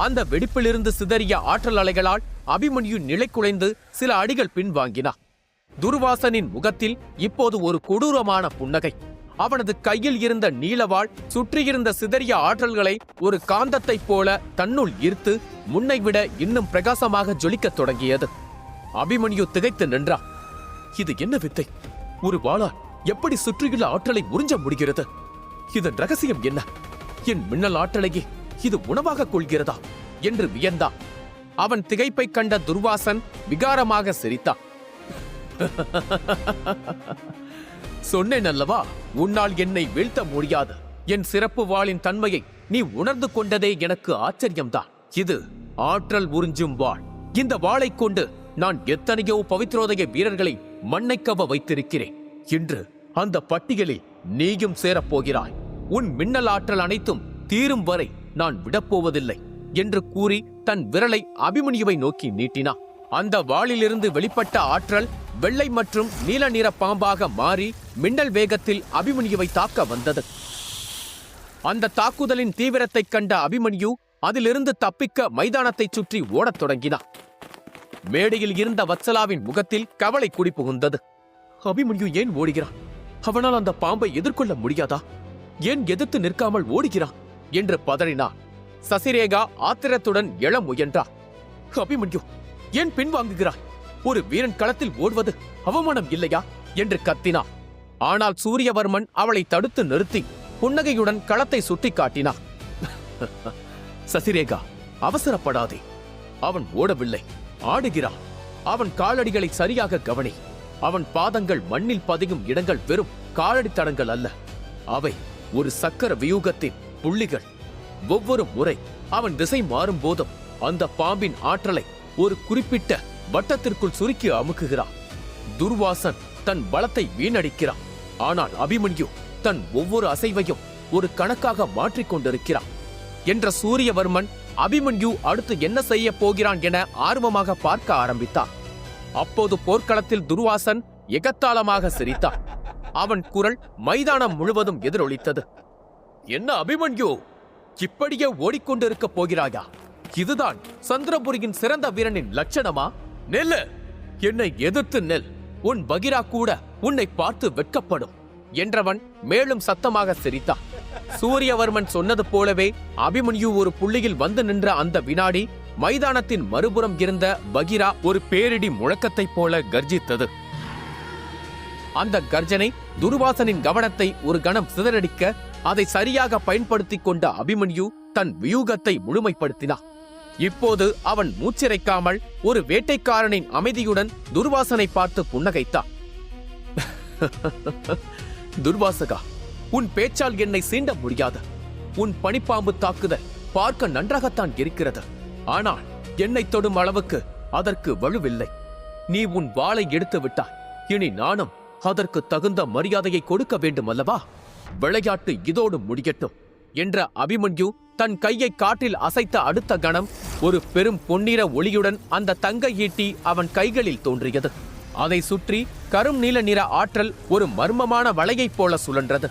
அந்த வெடிப்பிலிருந்து சிதறிய ஆற்றல் அலைகளால் அபிமன்யு நிலை குலைந்து சில அடிகள் பின்வாங்கினார். துர்வாசனின் முகத்தில் இப்போது ஒரு கொடூரமான புன்னகை. அவனது கையில் இருந்த நீலவாள் சுற்றியிருந்த சிதறிய ஆற்றல்களை ஒரு காந்தத்தைப் போல தன்னுள் ஈர்த்து முன்னை விட இன்னும் பிரகாசமாக ஜொலிக்கத் தொடங்கியது. அபிமன்யு திகைத்து நின்றான். இது என்ன வித்தை? ஒரு வாளால் எப்படி சுற்றியுள்ள ஆற்றலை உறிஞ்ச முடிகிறது? இதன் ரகசியம் என்ன? என் மின்னல் ஆற்றலையே இது உணவாக கொள்கிறதா என்று வியந்தான். அவன் திகைப்பை கண்ட துர்வாசன் விகாரமாக சிரித்தான். சொன்னேன் அல்லவா, உன்னால் என்னை வீழ்த்த முடியாது. என் சிறப்பு வாளின் தன்மையை நீ உணர்ந்து கொண்டதே எனக்கு ஆச்சரியம்தான். இது ஆற்றல் உறிஞ்சும் வாள். இந்த வாளைக் கொண்டு நான் எத்தனையோ பவித்ரோதய வீரர்களை மண்ணைக்கவ வைத்திருக்கிறேன். இன்று அந்த பட்டியலில் நீயும் சேரப்போகிறாய். உன் மின்னல் ஆற்றல் அனைத்தும் தீரும் வரை நான் விடப்போவதில்லை என்று கூறி தன் விரலை அபிமன்யுவை நோக்கி நீட்டினான். அந்த வாளிலிருந்து வெளிப்பட்ட ஆற்றல் வெள்ளை மற்றும் நீல நிற பாம்பாக மாறி மின்னல் வேகத்தில் அபிமன்யுவை தாக்க வந்தது. அந்த தாக்குதலின் தீவிரத்தைக் கண்ட அபிமன்யு அதிலிருந்து தப்பிக்க மைதானத்தைச் சுற்றி ஓடத் தொடங்கினான். மேடையில் இருந்த வத்சலாவின் முகத்தில் கவலை குடிபுகுந்தது. அபிமன்யு ஏன் ஓடுகிறான்? அவனால் அந்த பாம்பை எதிர்கொள்ள முடியாதா? ஏன் எதிர்த்து நிற்காமல் ஓடுகிறான் என்று பதறினார். சசிரேகா ஆத்திரத்துடன் எழ முயன்றார். அபிமன்யு, ஏன் பின்வாங்குகிறாய்? ஒரு வீரன் களத்தில் ஓடுவது அவமானம் இல்லையா என்று கத்தினார். ஆனால் சூரியவர்மன் அவளை தடுத்து நிறுத்தி புன்னகையுடன் களத்தை சுட்டிக் காட்டினார். சசிரேகா, அவசரப்படாதே. அவன் ஓடவில்லை, ஆடுகிறான். அவன் காலடிகளை சரியாக கவனி. அவன் பாதங்கள் மண்ணில் பதியும் இடங்கள் வெறும் காலடி தடங்கள் அல்ல, அவை ஒரு சக்கர வியூகத்தின் புள்ளிகள். ஒவ்வொரு முறை அவன் திசை மாறும் போதும் அந்த பாம்பின் ஆற்றலை ஒரு குறிப்பிட்ட வட்டத்திற்குள் சுருக்கி அமுக்குகிறான். துர்வாசன் தன் பலத்தை வீணடிக்கிறான். ஆனால் அபிமன்யு தன் ஒவ்வொரு அசைவையும் ஒரு கணக்காக மாற்றிக் கொண்டிருக்கிறான் என்ற சூரியவர்மன் அபிமன்யு அடுத்து என்ன செய்ய போகிறான் என ஆர்வமாக பார்க்க ஆரம்பித்தான். அப்போது போர்க்களத்தில் துர்வாசன் எகத்தாளமாக சிரித்தான். அவன் குரல் மைதானம் முழுவதும் எதிரொலித்தது. என்ன அபிமன்யு, இப்படியே ஓடிக்கொண்டிருக்க போகிறாயா? இதுதான் சந்திரபுரியின் சிறந்த வீரனின் லட்சணமா? நெல்லு, என்னை எதிர்த்து நெல். உன் பகிரா கூட உன்னை பார்த்து வெட்கப்படும் என்றவன் மேலும் சத்தமாக சிரித்தான். சூரியவர்மன் சொன்னது போலவே அபிமன்யு ஒரு புள்ளியில் வந்து நின்ற அந்த வினாடி மைதானத்தின் மறுபுறம் இருந்த பகிரா ஒரு பேரிடி முழக்கத்தைப் போல கர்ஜித்தது. அந்த கர்ஜனை துர்வாசனின் கவனத்தை ஒரு கணம் சிதறடிக்க அதை சரியாக பயன்படுத்திக் கொண்ட அபிமன்யு தன் வியூகத்தை முழுமைப்படுத்தினான். இப்போது அவன் மூச்சிறைக்காமல் ஒரு வேட்டைக்காரனின் அமைதியுடன் துர்வாசனை பார்த்து புன்னகைத்தான். துர்வாசகா, உன் பேச்சால் என்னை சீண்ட முடியாது. உன் பனிப்பாம்பு தாக்குதல் பார்க்க நன்றாகத்தான் இருக்கிறது. ஆனால் என்னை தொடும் அளவுக்கு அதற்கு வலுவில்லை. நீ உன் வாளை எடுத்து விட்டாய். இனி நானும் அதற்கு தகுந்த மரியாதையை கொடுக்க வேண்டும் அல்லவா? விளையாட்டு இதோடு முடியட்டும் என்ற அபிமன்யு தன் கையை காற்றில் அசைத்த அடுத்த கணம் ஒரு பெரும் பொன்னிற ஒளியுடன் அந்த தங்க ஈட்டி அவன் கைகளில் தோன்றியது. அதை சுற்றி கரும் நீல நிற ஆற்றல் ஒரு மர்மமான வளையைப் போல சுழன்றது.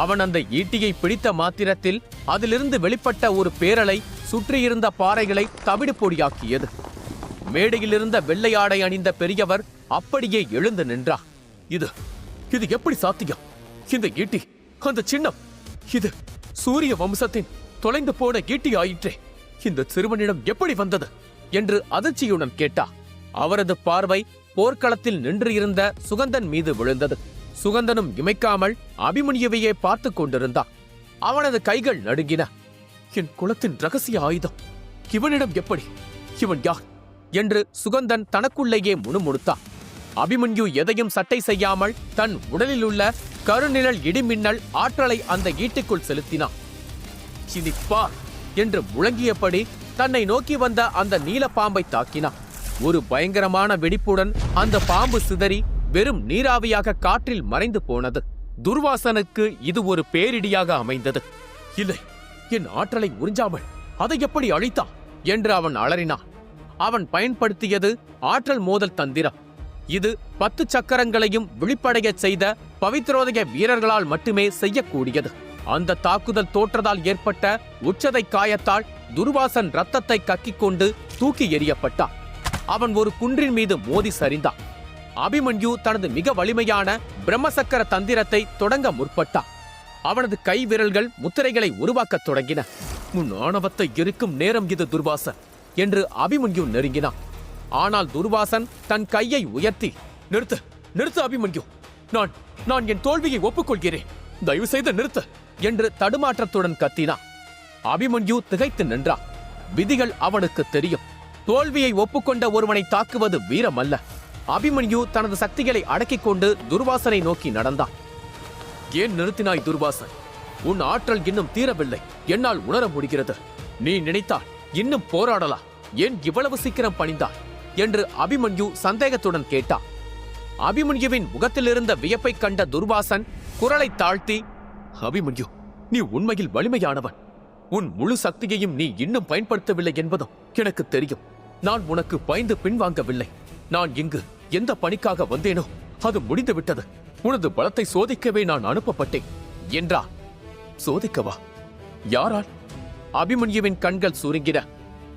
அவன் அந்த ஈட்டியை பிடித்த மாத்திரத்தில் அதிலிருந்து வெளிப்பட்ட ஒரு பேரலை சுற்றியிருந்த பாறைகளை தவிடு பொடியாக்கியது. மேடையிலிருந்த வெள்ளை ஆடை அணிந்த பெரியவர் அப்படியே எழுந்து நின்றார். இது எப்படி சாத்தியம்? இந்த ஈட்டி, அந்த சின்னம், இது சூரிய வம்சத்தின் தொலைந்து போன ஈட்டி ஆயிற்றே. இந்த சிறுவனிடம் எப்படி வந்தது என்று அதிர்ச்சியுடன் கேட்டார். அவரது பார்வை போர்க்களத்தில் நின்று இருந்த சுகந்தன் மீது விழுந்தது. சுகந்தனும் இமைக்காமல் அபிமன்யுவையே பார்த்து கொண்டிருந்தான். அவனது கைகள் நடுங்கின. என் குலத்தின் ரகசிய ஆயுதம் இவனிடம் எப்படி? இவன் யார் என்று சுகந்தன் தனக்குள்ளேயே முணுமுணுத்தான். அபிமன்யு எதையும் சட்டை செய்யாமல் தன் உடலில் உள்ள கருநிழல் இடிமின்னல் ஆற்றலை அந்த ஈட்டிக்குள் செலுத்தினான். சினிப்பா என்று முழங்கியபடி தன்னை நோக்கி வந்த அந்த நீல பாம்பை தாக்கினான். ஒரு பயங்கரமான வெடிப்புடன் அந்த பாம்பு சிதறி வெறும் நீராவியாக காற்றில் மறைந்து போனது. துர்வாசனுக்கு இது ஒரு பேரிடியாக அமைந்தது. இல்லை, என் ஆற்றலை உறிஞ்சாமல் அதை எப்படி அழித்தான் என்று அவன் அலறினான். அவன் பயன்படுத்தியது ஆற்றல் மோதல் தந்திரம். இது 10 சக்கரங்களையும் விழிப்படையச் செய்த பவித்ரோதய வீரர்களால் மட்டுமே செய்யக்கூடியது. அந்த தாக்குதல் தோற்றதால் ஏற்பட்ட உச்சதை காயத்தால் துர்வாசன் ரத்தத்தை கக்கிக் கொண்டு தூக்கி எறியப்பட்டான். அவன் ஒரு குன்றின் மீது மோதி சரிந்தான். அபிமன்யு தனது மிக வலிமையான பிரம்மசக்கர தந்திரத்தை தொடங்க முற்பட்டான். அவனது கை விரல்கள் முத்திரைகளை உருவாக்கத் தொடங்கின. உன் ஆணவத்தை எரிக்கும் நேரம் இது துர்வாசன் என்று அபிமன்யு நெருங்கினான். ஆனால் துர்வாசன் தன் கையை உயர்த்தி, நிறுத்து அபிமன்யு, நான் என் தோல்வியை ஒப்புக்கொள்கிறேன், தயவு செய்து நிறுத்து என்று தடுமாற்றத்துடன் கத்தினான். அபிமன்யு திகைத்து நின்றான். விதிகள் அவனுக்கு தெரியும். தோல்வியை ஒப்புக்கொண்ட ஒருவனை தாக்குவது வீரம் அல்ல. அபிமன்யு தனது சக்திகளை அடக்கிக் கொண்டு துர்வாசனை நோக்கி நடந்தான். ஏன் நிறுத்தினாய் துர்வாசன்? உன் ஆற்றல் இன்னும் தீரவில்லை, என்னால் உணர முடிகிறது. நீ நினைத்தால் இன்னும் போராடலாம். ஏன் இவ்வளவு சீக்கிரம் பணிந்தாய் என்று அபிமன்யு சந்தேகத்துடன் கேட்டான். அபிமன்யுவின் முகத்திலிருந்த வியப்பை கண்ட துர்வாசன் குரலை தாழ்த்தி, அபிமன்யு, நீ உண்மையில் வலிமையானவன். உன் முழு சக்தியையும் நீ இன்னும் பயன்படுத்தவில்லை என்பதும் எனக்கு தெரியும். நான் உனக்கு பயந்து பின்வாங்கவில்லை. நான் இங்கு எந்த பணிக்காக வந்தேனோ அது முடிந்துவிட்டது. உனது பலத்தை சோதிக்கவே நான் அனுப்பப்பட்டேன் என்றார். சோதிக்கவா? யாரால்? அபிமன்யுவின் கண்கள் சுருங்கின.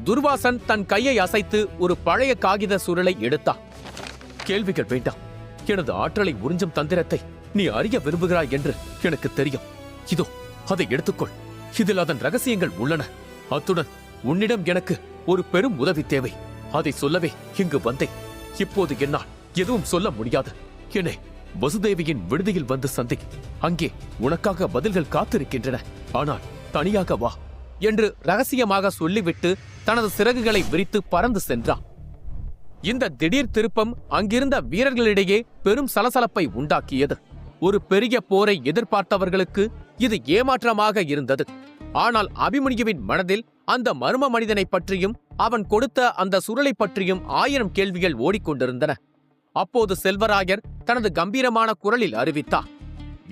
துர்வாசன் தன் கையை அசைத்து ஒரு பழைய காகித சுருளை எடுத்தான். கேள்விகள் வேண்டாம். எனது ஆற்றலை உறிஞ்சும் தந்திரத்தை நீ அறிய விரும்புகிறாய் என்று எனக்கு தெரியும். இதோ அதை எடுத்துக்கொள். இதில் அதன் ரகசியங்கள் உள்ளன. அத்துடன் உன்னிடம் எனக்கு ஒரு பெரும் உதவி தேவை. அதை சொல்லவே இங்கு வந்தேன். இப்போது என்னால் எதுவும் சொல்ல முடியாது. என்னை வசுதேவியின் விடுதியில் வந்து சந்தி. அங்கே உனக்காக பதில்கள் காத்திருக்கின்றன. ஆனால் தனியாக வா என்று ரகசியமாக சொல்லிவிட்டு தனது சிறகுகளை விரித்து பறந்து சென்றான். இந்த திடீர் திருப்பம் அங்கிருந்த வீரர்களிடையே பெரும் சலசலப்பை உண்டாக்கியது. ஒரு பெரிய போரை எதிர்பார்த்தவர்களுக்கு இது ஏமாற்றமாக இருந்தது. ஆனால் அபிமன்யுவின் மனதில் அந்த மர்ம மனிதனை பற்றியும் அவன் கொடுத்த அந்த சுருளை பற்றியும் 1000 கேள்விகள் ஓடிக்கொண்டிருந்தன. அப்போது செல்வராயர் தனது கம்பீரமான குரலில் அறிவித்தார்.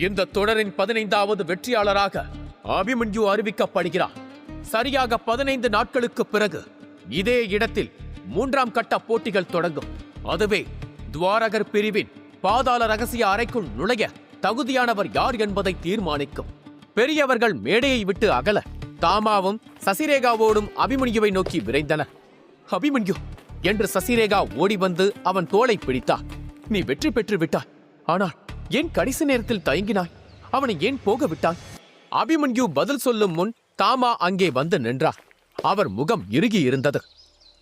இந்த தொடரின் 15வது வெற்றியாளராக அபிமன்யு அறிவிக்கப்படுகிறார். சரியாக 15 நாட்களுக்கு பிறகு இதே இடத்தில் 3ஆம் கட்ட போட்டிகள் தொடங்கும். அதுவே துவாரகர் பிரிவின் பாதாள ரகசிய அறைக்குள் நுழைய தகுதியானவர் யார் என்பதை தீர்மானிக்கும். பெரியவர்கள் மேடையை விட்டு அகல தாமாவும் சசிரேகாவோடும் அபிமன்யுவை நோக்கி விரைந்தனர். அபிமன்யு என்று சசிரேகா ஓடி வந்து அவன் தோளை பிடித்தார். நீ வெற்றி பெற்று விட்டாய். ஆனால் ஏன் கடைசி நேரத்தில் தயங்கினாய்? அவனை ஏன் போக விட்டாய்? அபிமன்யு பதில் சொல்லும் முன் தாமா அங்கே வந்து நின்றார். அவர் முகம் இறுகி இருந்தது.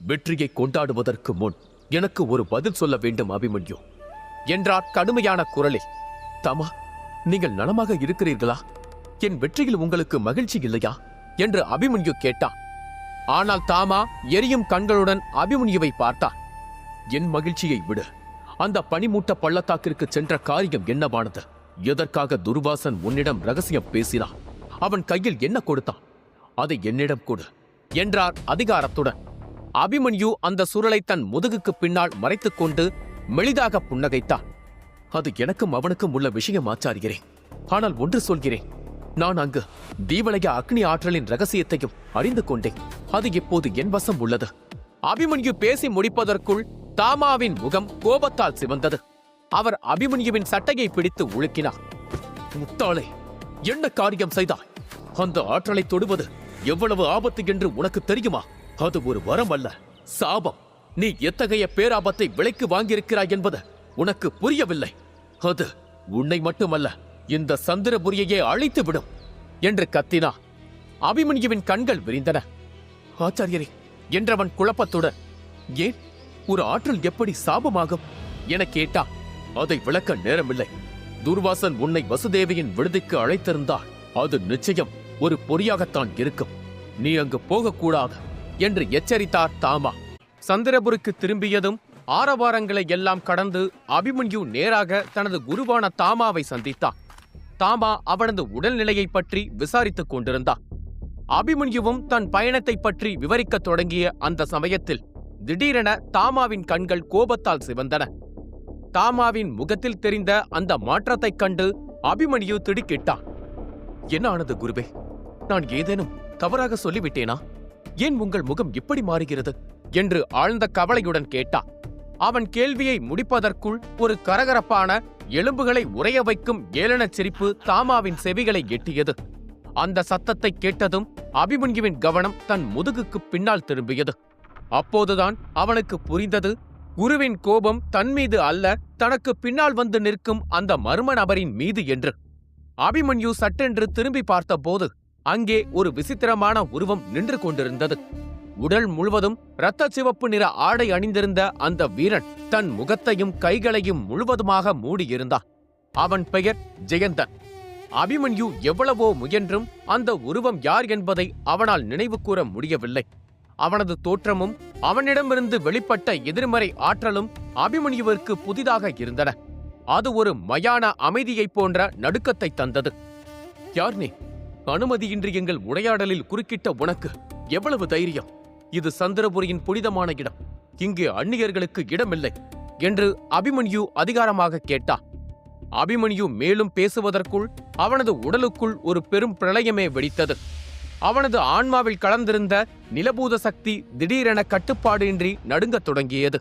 வெற்றியை கொண்டாடுவதற்கு முன் எனக்கு ஒரு பதில் சொல்ல வேண்டும் அபிமன்யு என்றார் கடுமையான குரலில். தாமா, நீங்கள் நலமாக இருக்கிறீர்களா? என் வெற்றியில் உங்களுக்கு மகிழ்ச்சி இல்லையா என்று அபிமன்யு கேட்டார். ஆனால் தாமா எரியும் கண்களுடன் அபிமன்யுவை பார்த்தார். என் மகிழ்ச்சியை விடு. அந்த பனிமூட்ட பள்ளத்தாக்கிற்கு சென்ற காரியம் என்னவானது? எதற்காக துர்வாசன் உன்னிடம் ரகசியம் பேசினான்? அவன் கையில் என்ன கொடுத்தான்? அதை என்னிடம் கொடு என்றார் அதிகாரத்துடன். அபிமன்யு அந்த சுருளை தன் முதுகுக்கு பின்னால் மறைத்துக் கொண்டு மெளிதாக புன்னகைத்தான். அது எனக்கும் அவனுக்கும் உள்ள விஷயம் ஆச்சாரியரே. ஆனால் ஒன்று சொல்கிறேன், நான் அங்கு தீவலய அக்னி ஆற்றலின் ரகசியத்தையும் அறிந்து கொண்டேன். அது இப்போது என் வசம் உள்ளது. அபிமன்யு பேசி முடிப்பதற்குள் தாமாவின் முகம் கோபத்தால் சிவந்தது. அவர் அபிமன்யுவின் சட்டையை பிடித்து உலுக்கினார். முட்டாளே, என்ன காரியம் செய்தாய்? அந்த ஆற்றலை தொடுவது எவ்வளவு ஆபத்து என்று உனக்கு தெரியுமா? அது ஒரு வரம் அல்ல, சாபம். நீ எத்தகைய பேராபத்தை விலைக்கு வாங்கியிருக்கிறாய் என்பது உனக்கு புரியவில்லை. அது உன்னை மட்டுமல்ல, இந்த சந்திரபுரியையே அழித்துவிடும் என்று கத்தினார். அபிமன்யுவின் கண்கள் விரிந்தன. ஆச்சாரியரே என்றவன் குழப்பத்துடன், ஏன் ஒரு ஆற்றல் எப்படி சாபமாகும் என கேட்டான். அதை விளக்க நேரமில்லை. துர்வாசன் உன்னை வசுதேவியின் விடுதிக்கு அழைத்திருந்தால் அது நிச்சயம் ஒரு பொறியாகத்தான் இருக்கும். நீ அங்கு போகக்கூடாது என்று எச்சரித்தார் தாமா. சந்திரபுருக்கு திரும்பியதும் ஆரவாரங்களை எல்லாம் கடந்து அபிமன்யு நேராக தனது குருவான தாமாவை சந்தித்தான். தாமா அவனது உடல்நிலையை பற்றி விசாரித்துக் கொண்டிருந்தான். அபிமன்யுவும் தன் பயணத்தை பற்றி விவரிக்கத் தொடங்கிய அந்த சமயத்தில் திடீரென தாமாவின் கண்கள் கோபத்தால் சிவந்தன. தாமாவின் முகத்தில் தெரிந்த அந்த மாற்றத்தைக் கண்டு அபிமன்யு திடுக்கிட்டான். என்ன ஆனது குருவே? நான் ஏதேனும் தவறாக சொல்லிவிட்டேனா? ஏன் உங்கள் முகம் இப்படி மாறுகிறது என்று ஆழ்ந்த கவலையுடன் கேட்டான். அவன் கேள்வியை முடிப்பதற்குள் ஒரு கரகரப்பான எலும்புகளை உறைய வைக்கும் ஏளனச் சிரிப்பு தாமாவின் செவிகளை எட்டியது. அந்த சத்தத்தை கேட்டதும் அபிமன்யுவின் கவனம் தன் முதுகுக்கு பின்னால் திரும்பியது. அப்போதுதான் அவனுக்கு புரிந்தது, குருவின் கோபம் தன் மீது அல்ல, தனக்கு பின்னால் வந்து நிற்கும் அந்த மர்ம நபரின் மீது என்று. அபிமன்யு சட்டென்று திரும்பி பார்த்தபோது அங்கே ஒரு விசித்திரமான உருவம் நின்று கொண்டிருந்தது. உடல் முழுவதும் இரத்த சிவப்பு நிற ஆடை அணிந்திருந்த அந்த வீரன் தன் முகத்தையும் கைகளையும் முழுவதுமாக மூடியிருந்தான். அவன் பெயர் ஜெயந்தன். அபிமன்யு எவ்வளவோ முயன்றும் அந்த உருவம் யார் என்பதை அவனால் நினைவு கூற முடியவில்லை. அவனது தோற்றமும் அவனிடமிருந்து வெளிப்பட்ட எதிர்மறை ஆற்றலும் அபிமன்யுவிற்கு புதிதாக இருந்தன. அது ஒரு மயான அமைதியைப் போன்ற நடுக்கத்தை தந்தது. யார் நீ? அனுமதியின்றி எங்கள் உரையாடலில் குறுக்கிட்ட உனக்கு எவ்வளவு தைரியம்? இது சந்திரபுரியின் புனிதமான இடம். இங்கே அந்நியர்களுக்கு இடமில்லை என்று அபிமன்யு அதிகாரமாக கேட்டான். அபிமன்யு மேலும் பேசுவதற்குள் அவனது உடலுக்குள் ஒரு பெரும் பிரளயமே வெடித்தது. அவனது ஆன்மாவில் கலந்திருந்த நிலபூத சக்தி திடீரென கட்டுப்பாடு இன்றி நடுங்கத் தொடங்கியது.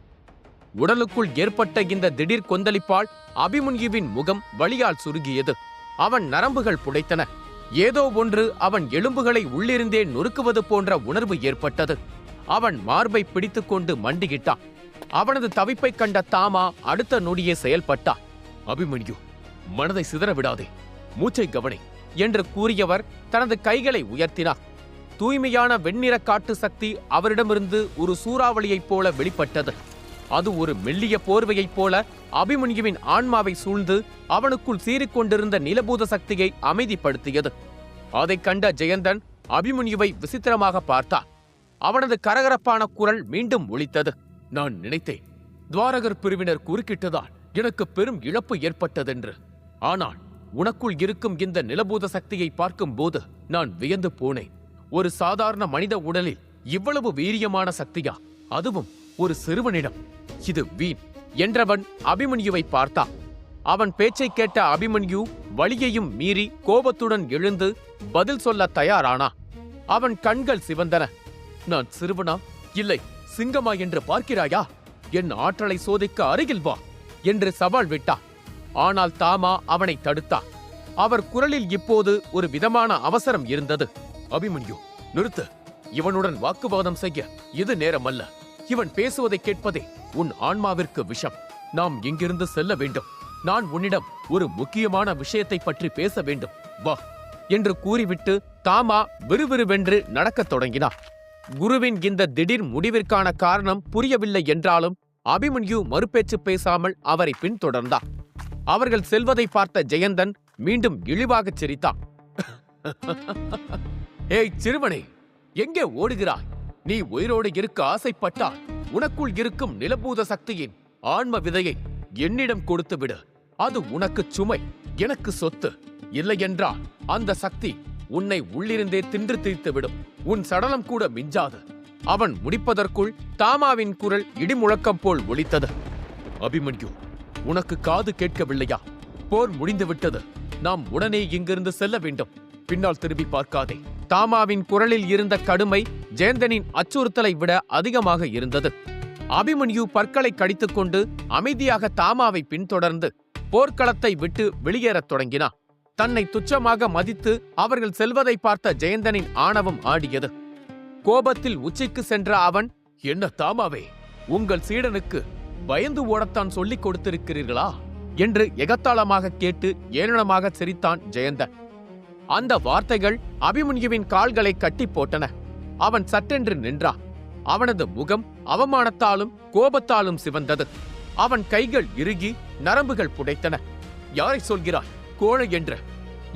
உடலுக்குள் ஏற்பட்ட இந்த திடீர் கொந்தளிப்பால் அபிமன்யுவின் முகம் வலியால் சுருங்கியது. அவன் நரம்புகள் புடைத்தன. ஏதோ ஒன்று அவன் எலும்புகளை உள்ளிருந்தே நொறுக்குவது போன்ற உணர்வு ஏற்பட்டது. அவன் மார்பை பிடித்துக்கொண்டு மண்டியிட்டான். அவனது தவிப்பைக் கண்ட தாமா அடுத்த நொடியே செயல்பட்டான். அபிமன்யு, மனதை சிதறவிடாதே, மூச்சை கவனி என்று கூறியவர் தனது கைகளை உயர்த்தினார். தூய்மையான வெண்ணிற காட்டு சக்தி அவரிடமிருந்து ஒரு சூறாவளியைப் போல வெளிப்பட்டது. அது ஒரு மெல்லிய போர்வையைப் போல அபிமன்யுவின் ஆன்மாவை சூழ்ந்து அவனுக்குள் சீறிக்கொண்டிருந்த நிலபூத சக்தியை அமைதிப்படுத்தியது. அதைக் கண்ட ஜெயந்தன் அபிமன்யுவை விசித்திரமாக பார்த்தான். அவனது கரகரப்பான குரல் மீண்டும் ஒலித்தது. நான் நினைத்தேன், துவாரகர் பிரிவினர் குறுக்கிட்டதால் எனக்கு பெரும் இழப்பு ஏற்பட்டதென்று. ஆனால் உனக்குள் இருக்கும் இந்த நிலபூத சக்தியை பார்க்கும் போது நான் வியந்து போனேன். ஒரு சாதாரண மனித உடலில் இவ்வளவு வீரியமான சக்தியா? அதுவும் ஒரு சிறுவனிடம். இது வீண் என்றவன் அபிமன்யுவை பார்த்தான். அவன் பேச்சை கேட்ட அபிமன்யு வலியையும் மீறி கோபத்துடன் எழுந்து பதில் சொல்ல தயாரானா. அவன் கண்கள் சிவந்தன. நான் சிறுவனா இல்லை சிங்கமா என்று பார்க்கிறாயா? என் ஆற்றலை சோதிக்க அருகில் வா என்று சவால் விட்டான். ஆனால் தாமா அவனை தடுத்தார். அவர் குரலில் இப்போது ஒரு விதமான அவசரம் இருந்தது. அபிமன்யு, நிறுத்து. இவனுடன் வாக்குவாதம் செய்ய இது நேரமல்ல. இவன் பேசுவதை கேட்பதே உன் ஆன்மாவிற்கு விஷம். நாம் இங்கிருந்து செல்ல வேண்டும். நான் உன்னிடம் ஒரு முக்கியமான விஷயத்தை பற்றி பேச வேண்டும். வா என்று கூறிவிட்டு தாமா விறுவிறுவென்று நடக்கத் தொடங்கினார். குருவின் இந்த திடீர் முடிவிற்கான காரணம் புரியவில்லை என்றாலும் அபிமன்யு மறுபேச்சு பேசாமல் அவரை பின்தொடர்ந்தார். அவர்கள் செல்வதை பார்த்த ஜெயந்தன் மீண்டும் இழிவாகச் சிரித்தான். ஏய் சிறுவனே, எங்கே ஓடுகிறாய்? நீ உயிரோடு இருக்க ஆசைப்பட்டால் உனக்குள் இருக்கும் நிலபூத சக்தியின் ஆன்ம விதையை என்னிடம் கொடுத்து விடு. அது உனக்கு சுமை, எனக்கு சொத்து. இல்லையென்றால் அந்த சக்தி உன்னை உள்ளிருந்தே தின்று தீர்த்துவிடும். உன் சடலம் கூட மிஞ்சாது. அவன் முடிப்பதற்குள் தாமாவின் குரல் இடிமுழக்கம் போல் ஒலித்தது. அபிமன்யு, உனக்கு காது கேட்கவில்லையா? போர் முடிந்துவிட்டது. நாம் உடனே இங்கிருந்து செல்ல வேண்டும். பின்னால் திரும்பி பார்க்காதே. தாமாவின் குரலில் இருந்த கடுமை ஜெயந்தனின் அச்சுறுத்தலை விட அதிகமாக இருந்தது. அபிமன்யு பற்களை கடித்துக் கொண்டு அமைதியாக தாமாவை பின்தொடர்ந்து போர்க்களத்தை விட்டு வெளியேறத் தொடங்கினான். தன்னை துச்சமாக மதித்து அவர்கள் செல்வதை பார்த்த ஜெயந்தனின் ஆணவம் ஆடியது. கோபத்தில் உச்சிக்கு சென்ற அவன், என்ன தாமாவே, உங்கள் சீடனுக்கு பயந்து ஓடத்தான் சொல்லிக் கொடுத்திருக்கிறீர்களா என்று எகத்தாளமாக கேட்டு ஏளனமாக சிரித்தான் ஜெயந்தன். அந்த வார்த்தைகள் அபிமன்யுவின் கால்களை கட்டி போட்டன. அவன் சட்டென்று நின்றான். அவனது முகம் அவமானத்தாலும் கோபத்தாலும் சிவந்தது. அவன் கைகள் இறுகி நரம்புகள் புடைத்தன. யாரை சொல்கிறாய், கோழை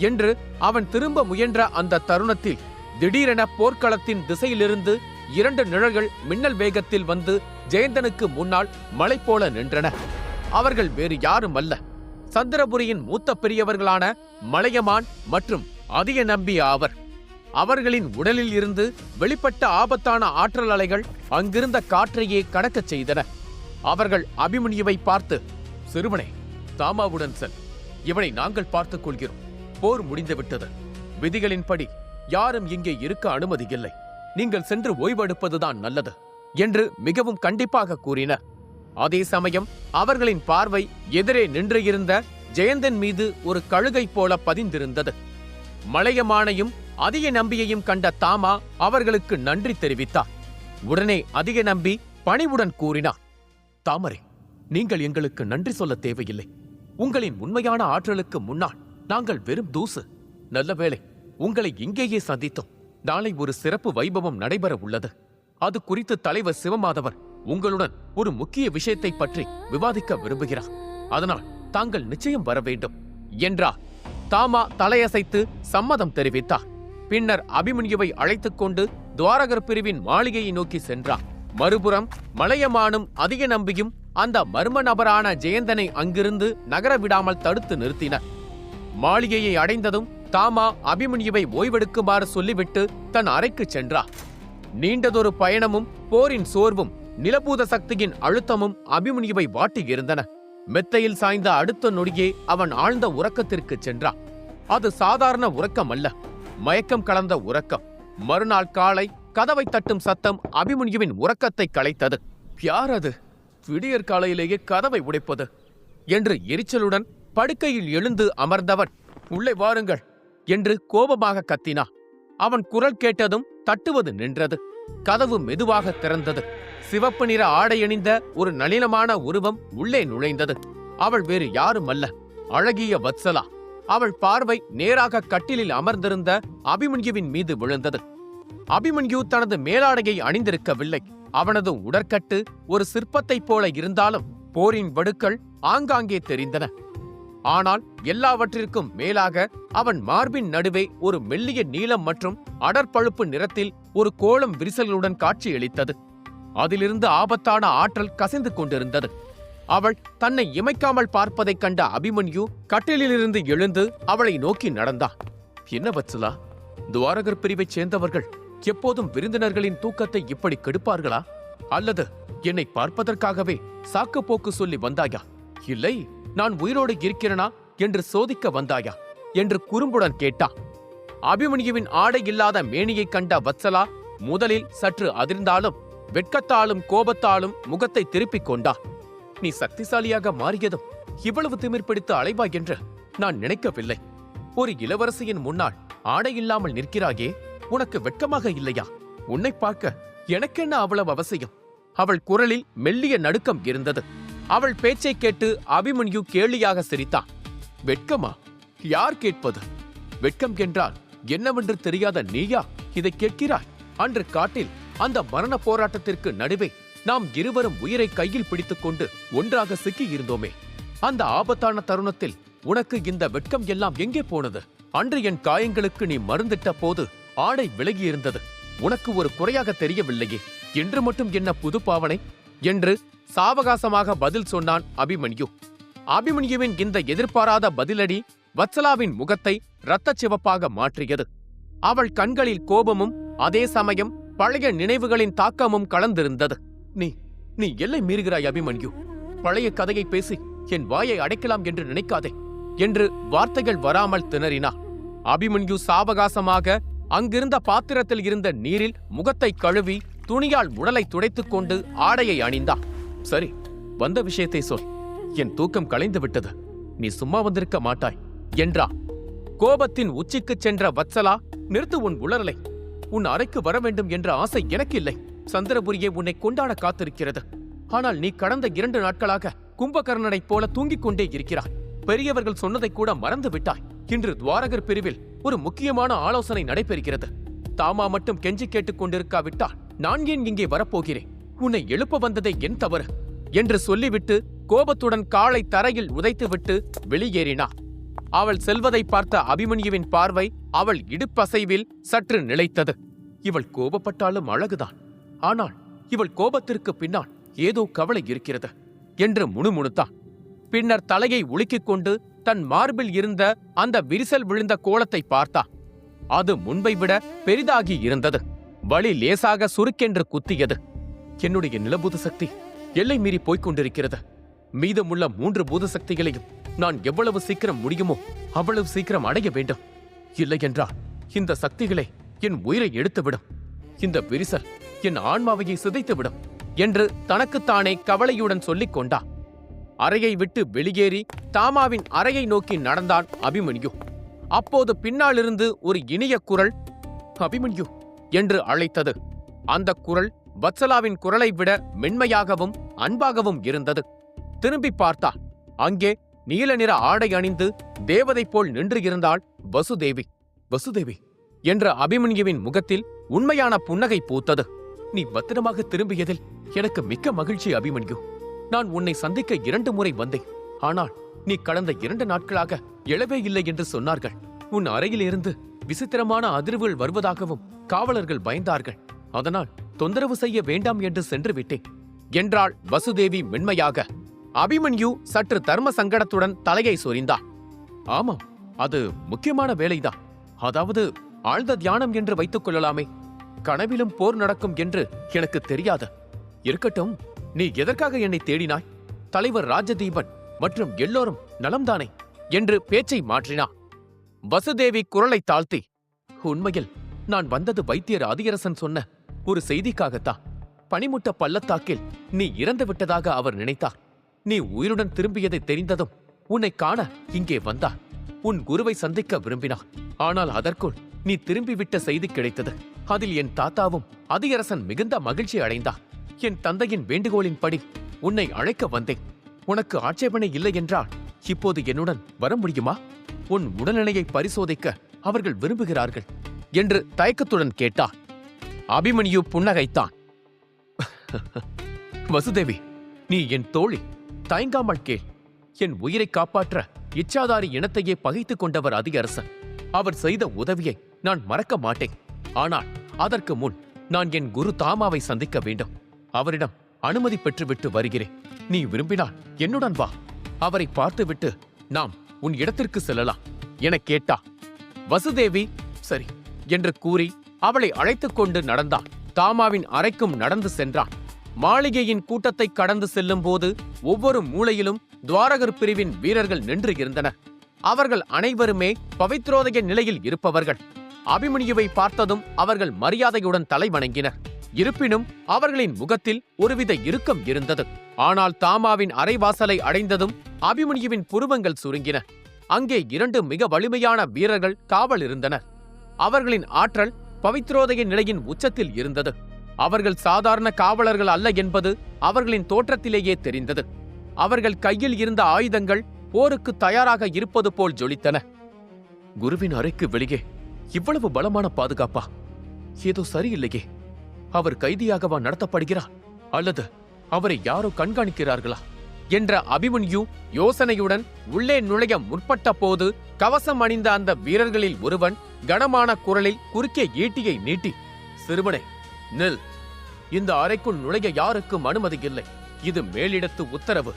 என்று அவன் திரும்ப முயன்ற அந்த தருணத்தில் திடீரென போர்க்களத்தின் திசையிலிருந்து 2 நிழல்கள் மின்னல் வேகத்தில் வந்து ஜெயந்தனுக்கு முன்னால் மலை போல நின்றன. அவர்கள் வேறு யாரும் அல்ல, சந்திரபுரியின் மூத்த பெரியவர்களான மலையமான் மற்றும் அதிக நம்பி ஆவர். அவர்களின் உடலில் இருந்து வெளிப்பட்ட ஆபத்தான ஆற்றல் அலைகள் அங்கிருந்த காற்றையே கடக்கச் செய்தன. அவர்கள் அபிமன்யுவை பார்த்து, சிறுவனே, தாமாவுடன் செல். இவனை நாங்கள் பார்த்துக் கொள்கிறோம். போர் முடிந்துவிட்டது. விதிகளின்படி யாரும் இங்கே இருக்க அனுமதி இல்லை. நீங்கள் சென்று ஓய்வெடுப்பதுதான் நல்லது என்று மிகவும் கண்டிப்பாக கூறினர். அதே சமயம் அவர்களின் பார்வை எதிரே நின்று இருந்த ஜெயந்தன் மீது ஒரு கழுகை போல பதிந்திருந்தது. மலையமானையும் அதிக நம்பியையும் கண்ட தாமா அவர்களுக்கு நன்றி தெரிவித்தார். உடனே அதிக நம்பி பணிவுடன் கூறினார், தாமரை, நீங்கள் எங்களுக்கு நன்றி சொல்ல தேவையில்லை. உங்களின் உண்மையான ஆற்றலுக்கு முன்னால் நாங்கள் வெறும் தூசு. நல்ல வேளை உங்களை இங்கேயே சந்தித்தோம். நாளை ஒரு சிறப்பு வைபவம் நடைபெற உள்ளது. அது குறித்து தலைவர் சிவமாதவர் உங்களுடன் ஒரு முக்கிய விஷயத்தை பற்றி விவாதிக்க விரும்புகிறார். அதனால் தாங்கள் நிச்சயம் வர வேண்டும் என்றார். தாமா தலையசைத்து சம்மதம் தெரிவித்தார். பின்னர் அபிமன்யுவை அழைத்துக் கொண்டு துவாரகர் பிரிவின் மாளிகையை நோக்கி சென்றார். மறுபுறம் மலையமானும் அதிக நம்பியும் அந்த மர்ம நபரான ஜெயந்தனை அங்கிருந்து நகர விடாமல் தடுத்து நிறுத்தினர். மாளிகையை அடைந்ததும் தாமா அபிமன்யுவை ஓய்வெடுக்குமாறு சொல்லிவிட்டு தன் அறைக்கு சென்றார். நீண்டதொரு பயணமும் போரின் சோர்வும் நிலபூத சக்தியின் அழுத்தமும் அபிமன்யுவை வாட்டியிருந்தன. மெத்தையில் சாய்ந்த அடுத்த நொடியே அவன் ஆழ்ந்த உறக்கத்திற்கு சென்றான். அது சாதாரண உறக்கம் அல்ல, மயக்கம் கலந்த உறக்கம். மறுநாள் காலை கதவை தட்டும் சத்தம் அபிமன்யுவின் உறக்கத்தை கலைத்தது. யார் அது? விடியற் காலையிலேயே கதவை உடைப்பது என்று எரிச்சலுடன் படுக்கையில் எழுந்து அமர்ந்தவன், உள்ளே வாருங்கள் என்று கோபமாக கத்தினான். அவன் குரல் கேட்டதும் தட்டுவது நின்றது. கதவு மெதுவாக திறந்தது. சிவப்பு நிற ஆடையணிந்த ஒரு நளினமான உருவம் உள்ளே நுழைந்தது. அவள் வேறு யாரும் அல்ல, அழகிய வத்சலா. அவள் பார்வை நேராக கட்டிலில் அமர்ந்திருந்த அபிமன்யுவின் மீது விழுந்தது. அபிமன்யு தனது மேலாடையை அணிந்திருக்கவில்லை. அவனது உடற்கட்டு ஒரு சிற்பத்தைப் போல இருந்தாலும் போரின் வடுக்கள் ஆங்காங்கே தெரிந்தன. ஆனால் எல்லாவற்றிற்கும் மேலாக அவன் மார்பின் நடுவே ஒரு மெல்லிய நீலம் மற்றும் அடற்பழுப்பு நிறத்தில் ஒரு கோலம் விரிசல்களுடன் காட்சியளித்தது. அதிலிருந்து ஆபத்தான ஆற்றல் கசிந்து கொண்டிருந்தது. அவள் தன்னை இமைக்காமல் பார்ப்பதைக் கண்ட அபிமன்யு கட்டிலிலிருந்து எழுந்து அவளை நோக்கி நடந்தான். என்ன வத்சலா, துவாரகர் பிரிவைச் சேர்ந்தவர்கள் எப்போதும் விருந்தினர்களின் தூக்கத்தை இப்படி கெடுப்பார்களா? அல்லது என்னை பார்ப்பதற்காகவே சாக்குப்போக்கு சொல்லி வந்தாயா? இல்லை, நான் உயிரோடு இருக்கிறேனா என்று சோதிக்க வந்தாயா என்று குறும்புடன் கேட்டான். அபிமன்யுவின் ஆடை இல்லாத மேனியைக் கண்ட வத்சலா முதலில் சற்று அதிர்ந்தாலும் வெட்கத்தாலும் கோபத்தாலும் முகத்தை திருப்பிக் கொண்டா. நீ சக்திசாலியாக மாறியதும் இவ்வளவு திமிர் பிடித்து அலைவாய் என்று நான் நினைக்கவில்லை. ஒரு இளவரசியின் முன்னால் ஆடை இல்லாமல் நிற்கிறாயே, உனக்கு வெட்கமாக இல்லையா? உன்னை பார்க்க எனக்கென்ன அவ்வளவு அவசியம்? அவள் குரலில் மெல்லிய நடுக்கம் இருந்தது. அவள் பேச்சை கேட்டு அபிமன்யு கேலியாக சிரித்தான். வெட்கமா? யார் கேட்பது? வெட்கம் என்றால் என்னவென்று தெரியாத நீயா இதை கேட்கிறாய்? அன்று காட்டில் அந்த மரண போராட்டத்திற்கு நடுவே நாம் இருவரும் உயிரை கையில் பிடித்துக் கொண்டு ஒன்றாக சிக்கி இருந்தோமே, அந்த ஆபத்தான தருணத்தில் உனக்கு இந்த வெட்கம் எல்லாம் எங்கே போனது? அன்று என் காயங்களுக்கு நீ மருந்திட்ட போது ஆடை விலகி இருந்தது. உனக்கு ஒரு குறையாக தெரியவில்லையே, என்று மட்டும் என்ன புது பாவனை என்று சாவகாசமாக பதில் சொன்னான் அபிமன்யு. அபிமன்யுவின் இந்த எதிர்பாராத பதிலடி வத்சலாவின் முகத்தை இரத்தச் சிவப்பாக மாற்றியது. அவள் கண்களில் கோபமும் அதே சமயம் பழைய நினைவுகளின் தாக்கமும் கலந்திருந்தது. நீ நீ எல்லை மீறுகிறாய் அபிமன்யு. பழைய கதையை பேசி என் வாயை அடைக்கலாம் என்று நினைக்காதே என்று வார்த்தைகள் வராமல் திணறினார். அபிமன்யு சாவகாசமாக அங்கிருந்த பாத்திரத்தில் இருந்த நீரில் முகத்தை கழுவி துணியால் உடலை துடைத்துக் கொண்டு ஆடையை அணிந்தார். சரி, வந்த விஷயத்தை சொல். என் தூக்கம் கலைந்து விட்டது. நீ சும்மா வந்திருக்க மாட்டாய் என்றா. கோபத்தின் உச்சிக்குச் சென்ற வத்சலா, நிறுத்து உன் உளறலை. உன் அறைக்கு வர வேண்டும் என்ற ஆசை எனக்கு இல்லை. சந்திரபுரியே உன்னை கொண்டாட காத்திருக்கிறது. ஆனால் நீ கடந்த 2 நாட்களாக கும்பகர்ணனைப் போல தூங்கிக் கொண்டே இருக்கிறாய். பெரியவர்கள் சொன்னதை கூட மறந்து விட்டாய். இன்று துவாரகர் பிரிவில் ஒரு முக்கியமான ஆலோசனை நடைபெறுகிறது. தாமா மட்டும் கெஞ்சி கேட்டுக் கொண்டிருக்காவிட்டால் நான் ஏன் இங்கே வரப்போகிறேன்? உன்னை எழுப்ப வந்ததே என் தவறு என்று சொல்லிவிட்டு கோபத்துடன் காலை தரையில் உதைத்துவிட்டு வெளியேறினார். அவள் செல்வதை பார்த்த அபிமன்யுவின் பார்வை அவள் இடுப்பசைவில் சற்று நிலைத்தது. இவள் கோபப்பட்டாலும் அழகுதான். ஆனால் இவள் கோபத்திற்கு பின்னால் ஏதோ கவலை இருக்கிறது என்று முணுமுணுத்தான். பின்னர் தலையை உலுக்கிக் கொண்டு தன் மார்பில் இருந்த அந்த விரிசல் விழுந்த கோலத்தை பார்த்தா. அது முன்பை விட பெரிதாகி இருந்தது. வலி லேசாக சுருக்கென்று குத்தியது. என்னுடைய நிலபூத சக்தி எல்லை மீறி போய்க் கொண்டிருக்கிறது. மீதமுள்ள 3 பூத சக்திகளையும் நான் எவ்வளவு சீக்கிரம் முடியுமோ அவ்வளவு சீக்கிரம் அடைய வேண்டும். இல்லையென்றால் இந்த சக்திகளை என் உயிரை எடுத்துவிடும். இந்த விரிசல் என் ஆன்மாவையை சிதைத்துவிடும் என்று தனக்குத்தானே கவலையுடன் சொல்லிக் கொண்டா. அறையை விட்டு வெளியேறி தாமாவின் அறையை நோக்கி நடந்தான் அபிமன்யு. அப்போது பின்னாலிருந்து ஒரு இனிய குரல் அபிமன்யு என்று அழைத்தது. அந்த குரல் வத்சலாவின் குரலை விட மென்மையாகவும் அன்பாகவும் இருந்தது. திரும்பி பார்த்தா. அங்கே நீல நிற ஆடை அணிந்து தேவதை போல் நின்று இருந்தாள் வசுதேவி. வசுதேவி என்ற அபிமன்யுவின் முகத்தில் உண்மையான புன்னகை பூத்தது. நீ பத்திரமாக திரும்பியதில் எனக்கு மிக்க மகிழ்ச்சி அபிமன்யு. நான் உன்னை சந்திக்க 2 முறை வந்தேன். ஆனால் நீ கடந்த 2 நாட்களாக எழவே இல்லை என்று சொன்னார்கள். உன் அறையிலிருந்து விசித்திரமான அதிர்வுகள் வருவதாகவும் காவலர்கள் பயந்தார்கள். அதனால் தொந்தரவு செய்ய வேண்டாம் என்று சென்று விட்டேன் என்றாள் வசுதேவி மென்மையாக. அபிமன்யு சற்று தர்ம சங்கடத்துடன் தலையை சொரிந்தார். ஆமாம், அது முக்கியமான வேலைதான். அதாவது ஆழ்ந்த தியானம் என்று வைத்துக் கொள்ளலாமே. கனவிலும் போர் நடக்கும் என்று எனக்கு தெரியாது. இருக்கட்டும், நீ எதற்காக என்னை தேடினாய்? தலைவர் ராஜதீபன் மற்றும் எல்லோரும் நலம்தானே என்று பேச்சை மாற்றினார். வசுதேவி குரலை தாழ்த்தி, உண்மையில் நான் வந்தது வைத்தியர் ஆதியரசன் சொன்ன ஒரு செய்திக்காகத்தான். பனிமுட்ட பள்ளத்தாக்கில் நீ இறந்து விட்டதாக அவர் நினைத்தார். நீ உயிருடன் திரும்பியதை தெரிந்ததும் உன்னை காண இங்கே வந்தார். உன் குருவை சந்திக்க விரும்பினார். ஆனால் அதற்குள் நீ திரும்பிவிட்ட செய்தி கிடைத்தது. அதில் என் தாத்தாவும் அதியரசன் மிகுந்த மகிழ்ச்சி அடைந்தார். என் தந்தையின் வேண்டுகோளின்படி உன்னை அழைக்க வந்தேன். உனக்கு ஆட்சேபனை இல்லை என்றால் இப்போது என்னுடன் வர முடியுமா? உன் உடல்நிலையை பரிசோதிக்க அவர்கள் விரும்புகிறார்கள் என்று தயக்கத்துடன் கேட்டார். அபிமன்யு புன்னகைத்தான். வசுதேவி, நீ என் தோழி. தயங்காமல் கேள். என் உயிரை காப்பாற்ற இச்சாதாரி இனத்தையே பகைத்துக் கொண்டவர் அதியரசன். அவர் செய்த உதவியை நான் மறக்க மாட்டேன். ஆனால் அதற்கு முன் நான் என் குரு தாமாவை சந்திக்க வேண்டும். அவரிடம் அனுமதி பெற்றுவிட்டு வருகிறேன். நீ விரும்பினால் என்னுடன் வா. அவரை பார்த்துவிட்டு நாம் உன் இடத்திற்கு செல்லலாம் என கேட்டா. வசுதேவி சரி என்று கூறி அவளை அழைத்துக் கொண்டு நடந்தான். தாமாவின் அறைக்கும் நடந்து சென்றான். மாளிகையின் கூட்டத்தை கடந்து செல்லும் போது ஒவ்வொரு மூலையிலும் துவாரகர் பிரிவின் வீரர்கள் நின்று இருந்தனர். அவர்கள் அனைவருமே பவித்ரோதய நிலையில் இருப்பவர்கள். அபிமன்யுவை பார்த்ததும் அவர்கள் மரியாதையுடன் தலை வணங்கினர். இருப்பினும் அவர்களின் முகத்தில் ஒருவித இறுக்கம் இருந்தது. ஆனால் தாமாவின் அறைவாசலை அடைந்ததும் அபிமன்யுவின் புருவங்கள் சுருங்கின. அங்கே 2 மிக வலிமையான வீரர்கள் காவல் இருந்தனர். அவர்களின் ஆற்றல் பவித்ரோதய நிலையின் உச்சத்தில் இருந்தது. அவர்கள் சாதாரண காவலர்கள் அல்ல என்பது அவர்களின் தோற்றத்திலேயே தெரிந்தது. அவர்கள் கையில் இருந்த ஆயுதங்கள் போருக்கு தயாராக இருப்பது போல் ஜொலித்தன. குருவின் அறைக்கு வெளியே இவ்வளவு பலமான பாதுகாப்பா? ஏதோ சரியில்லையே. அவர் கைதியாகவா நடத்தப்படுகிறார், அல்லது அவரை யாரோ கண்காணிக்கிறார்களா என்ற அபிமன்யு யோசனையுடன் உள்ளே நுழைய முற்பட்ட போது கவசம் அணிந்த அந்த வீரர்களில் ஒருவன் கனமான குரலில் குறுக்கே ஈட்டியை நீட்டி, சிறுவனே நில். இந்த அறைக்குள் நுழைய யாருக்கும் அனுமதி இல்லை. இது மேலிடத்து உத்தரவு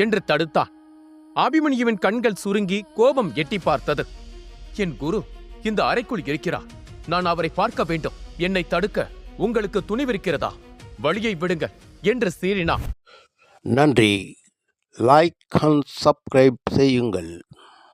என்று தடுத்தான். அபிமன்யுவின் கண்கள் சுருங்கி கோபம் எட்டி பார்த்தது. என் குரு இந்த அறைக்குள் இருக்கிறார். நான் அவரை பார்க்க வேண்டும். என்னை தடுக்க உங்களுக்கு துணிவிருக்கிறதா? வழியை விடுங்க என்று சீறினான். நன்றி. லைக் அண்ட் சப்ஸ்கிரைப் செய்யுங்கள்.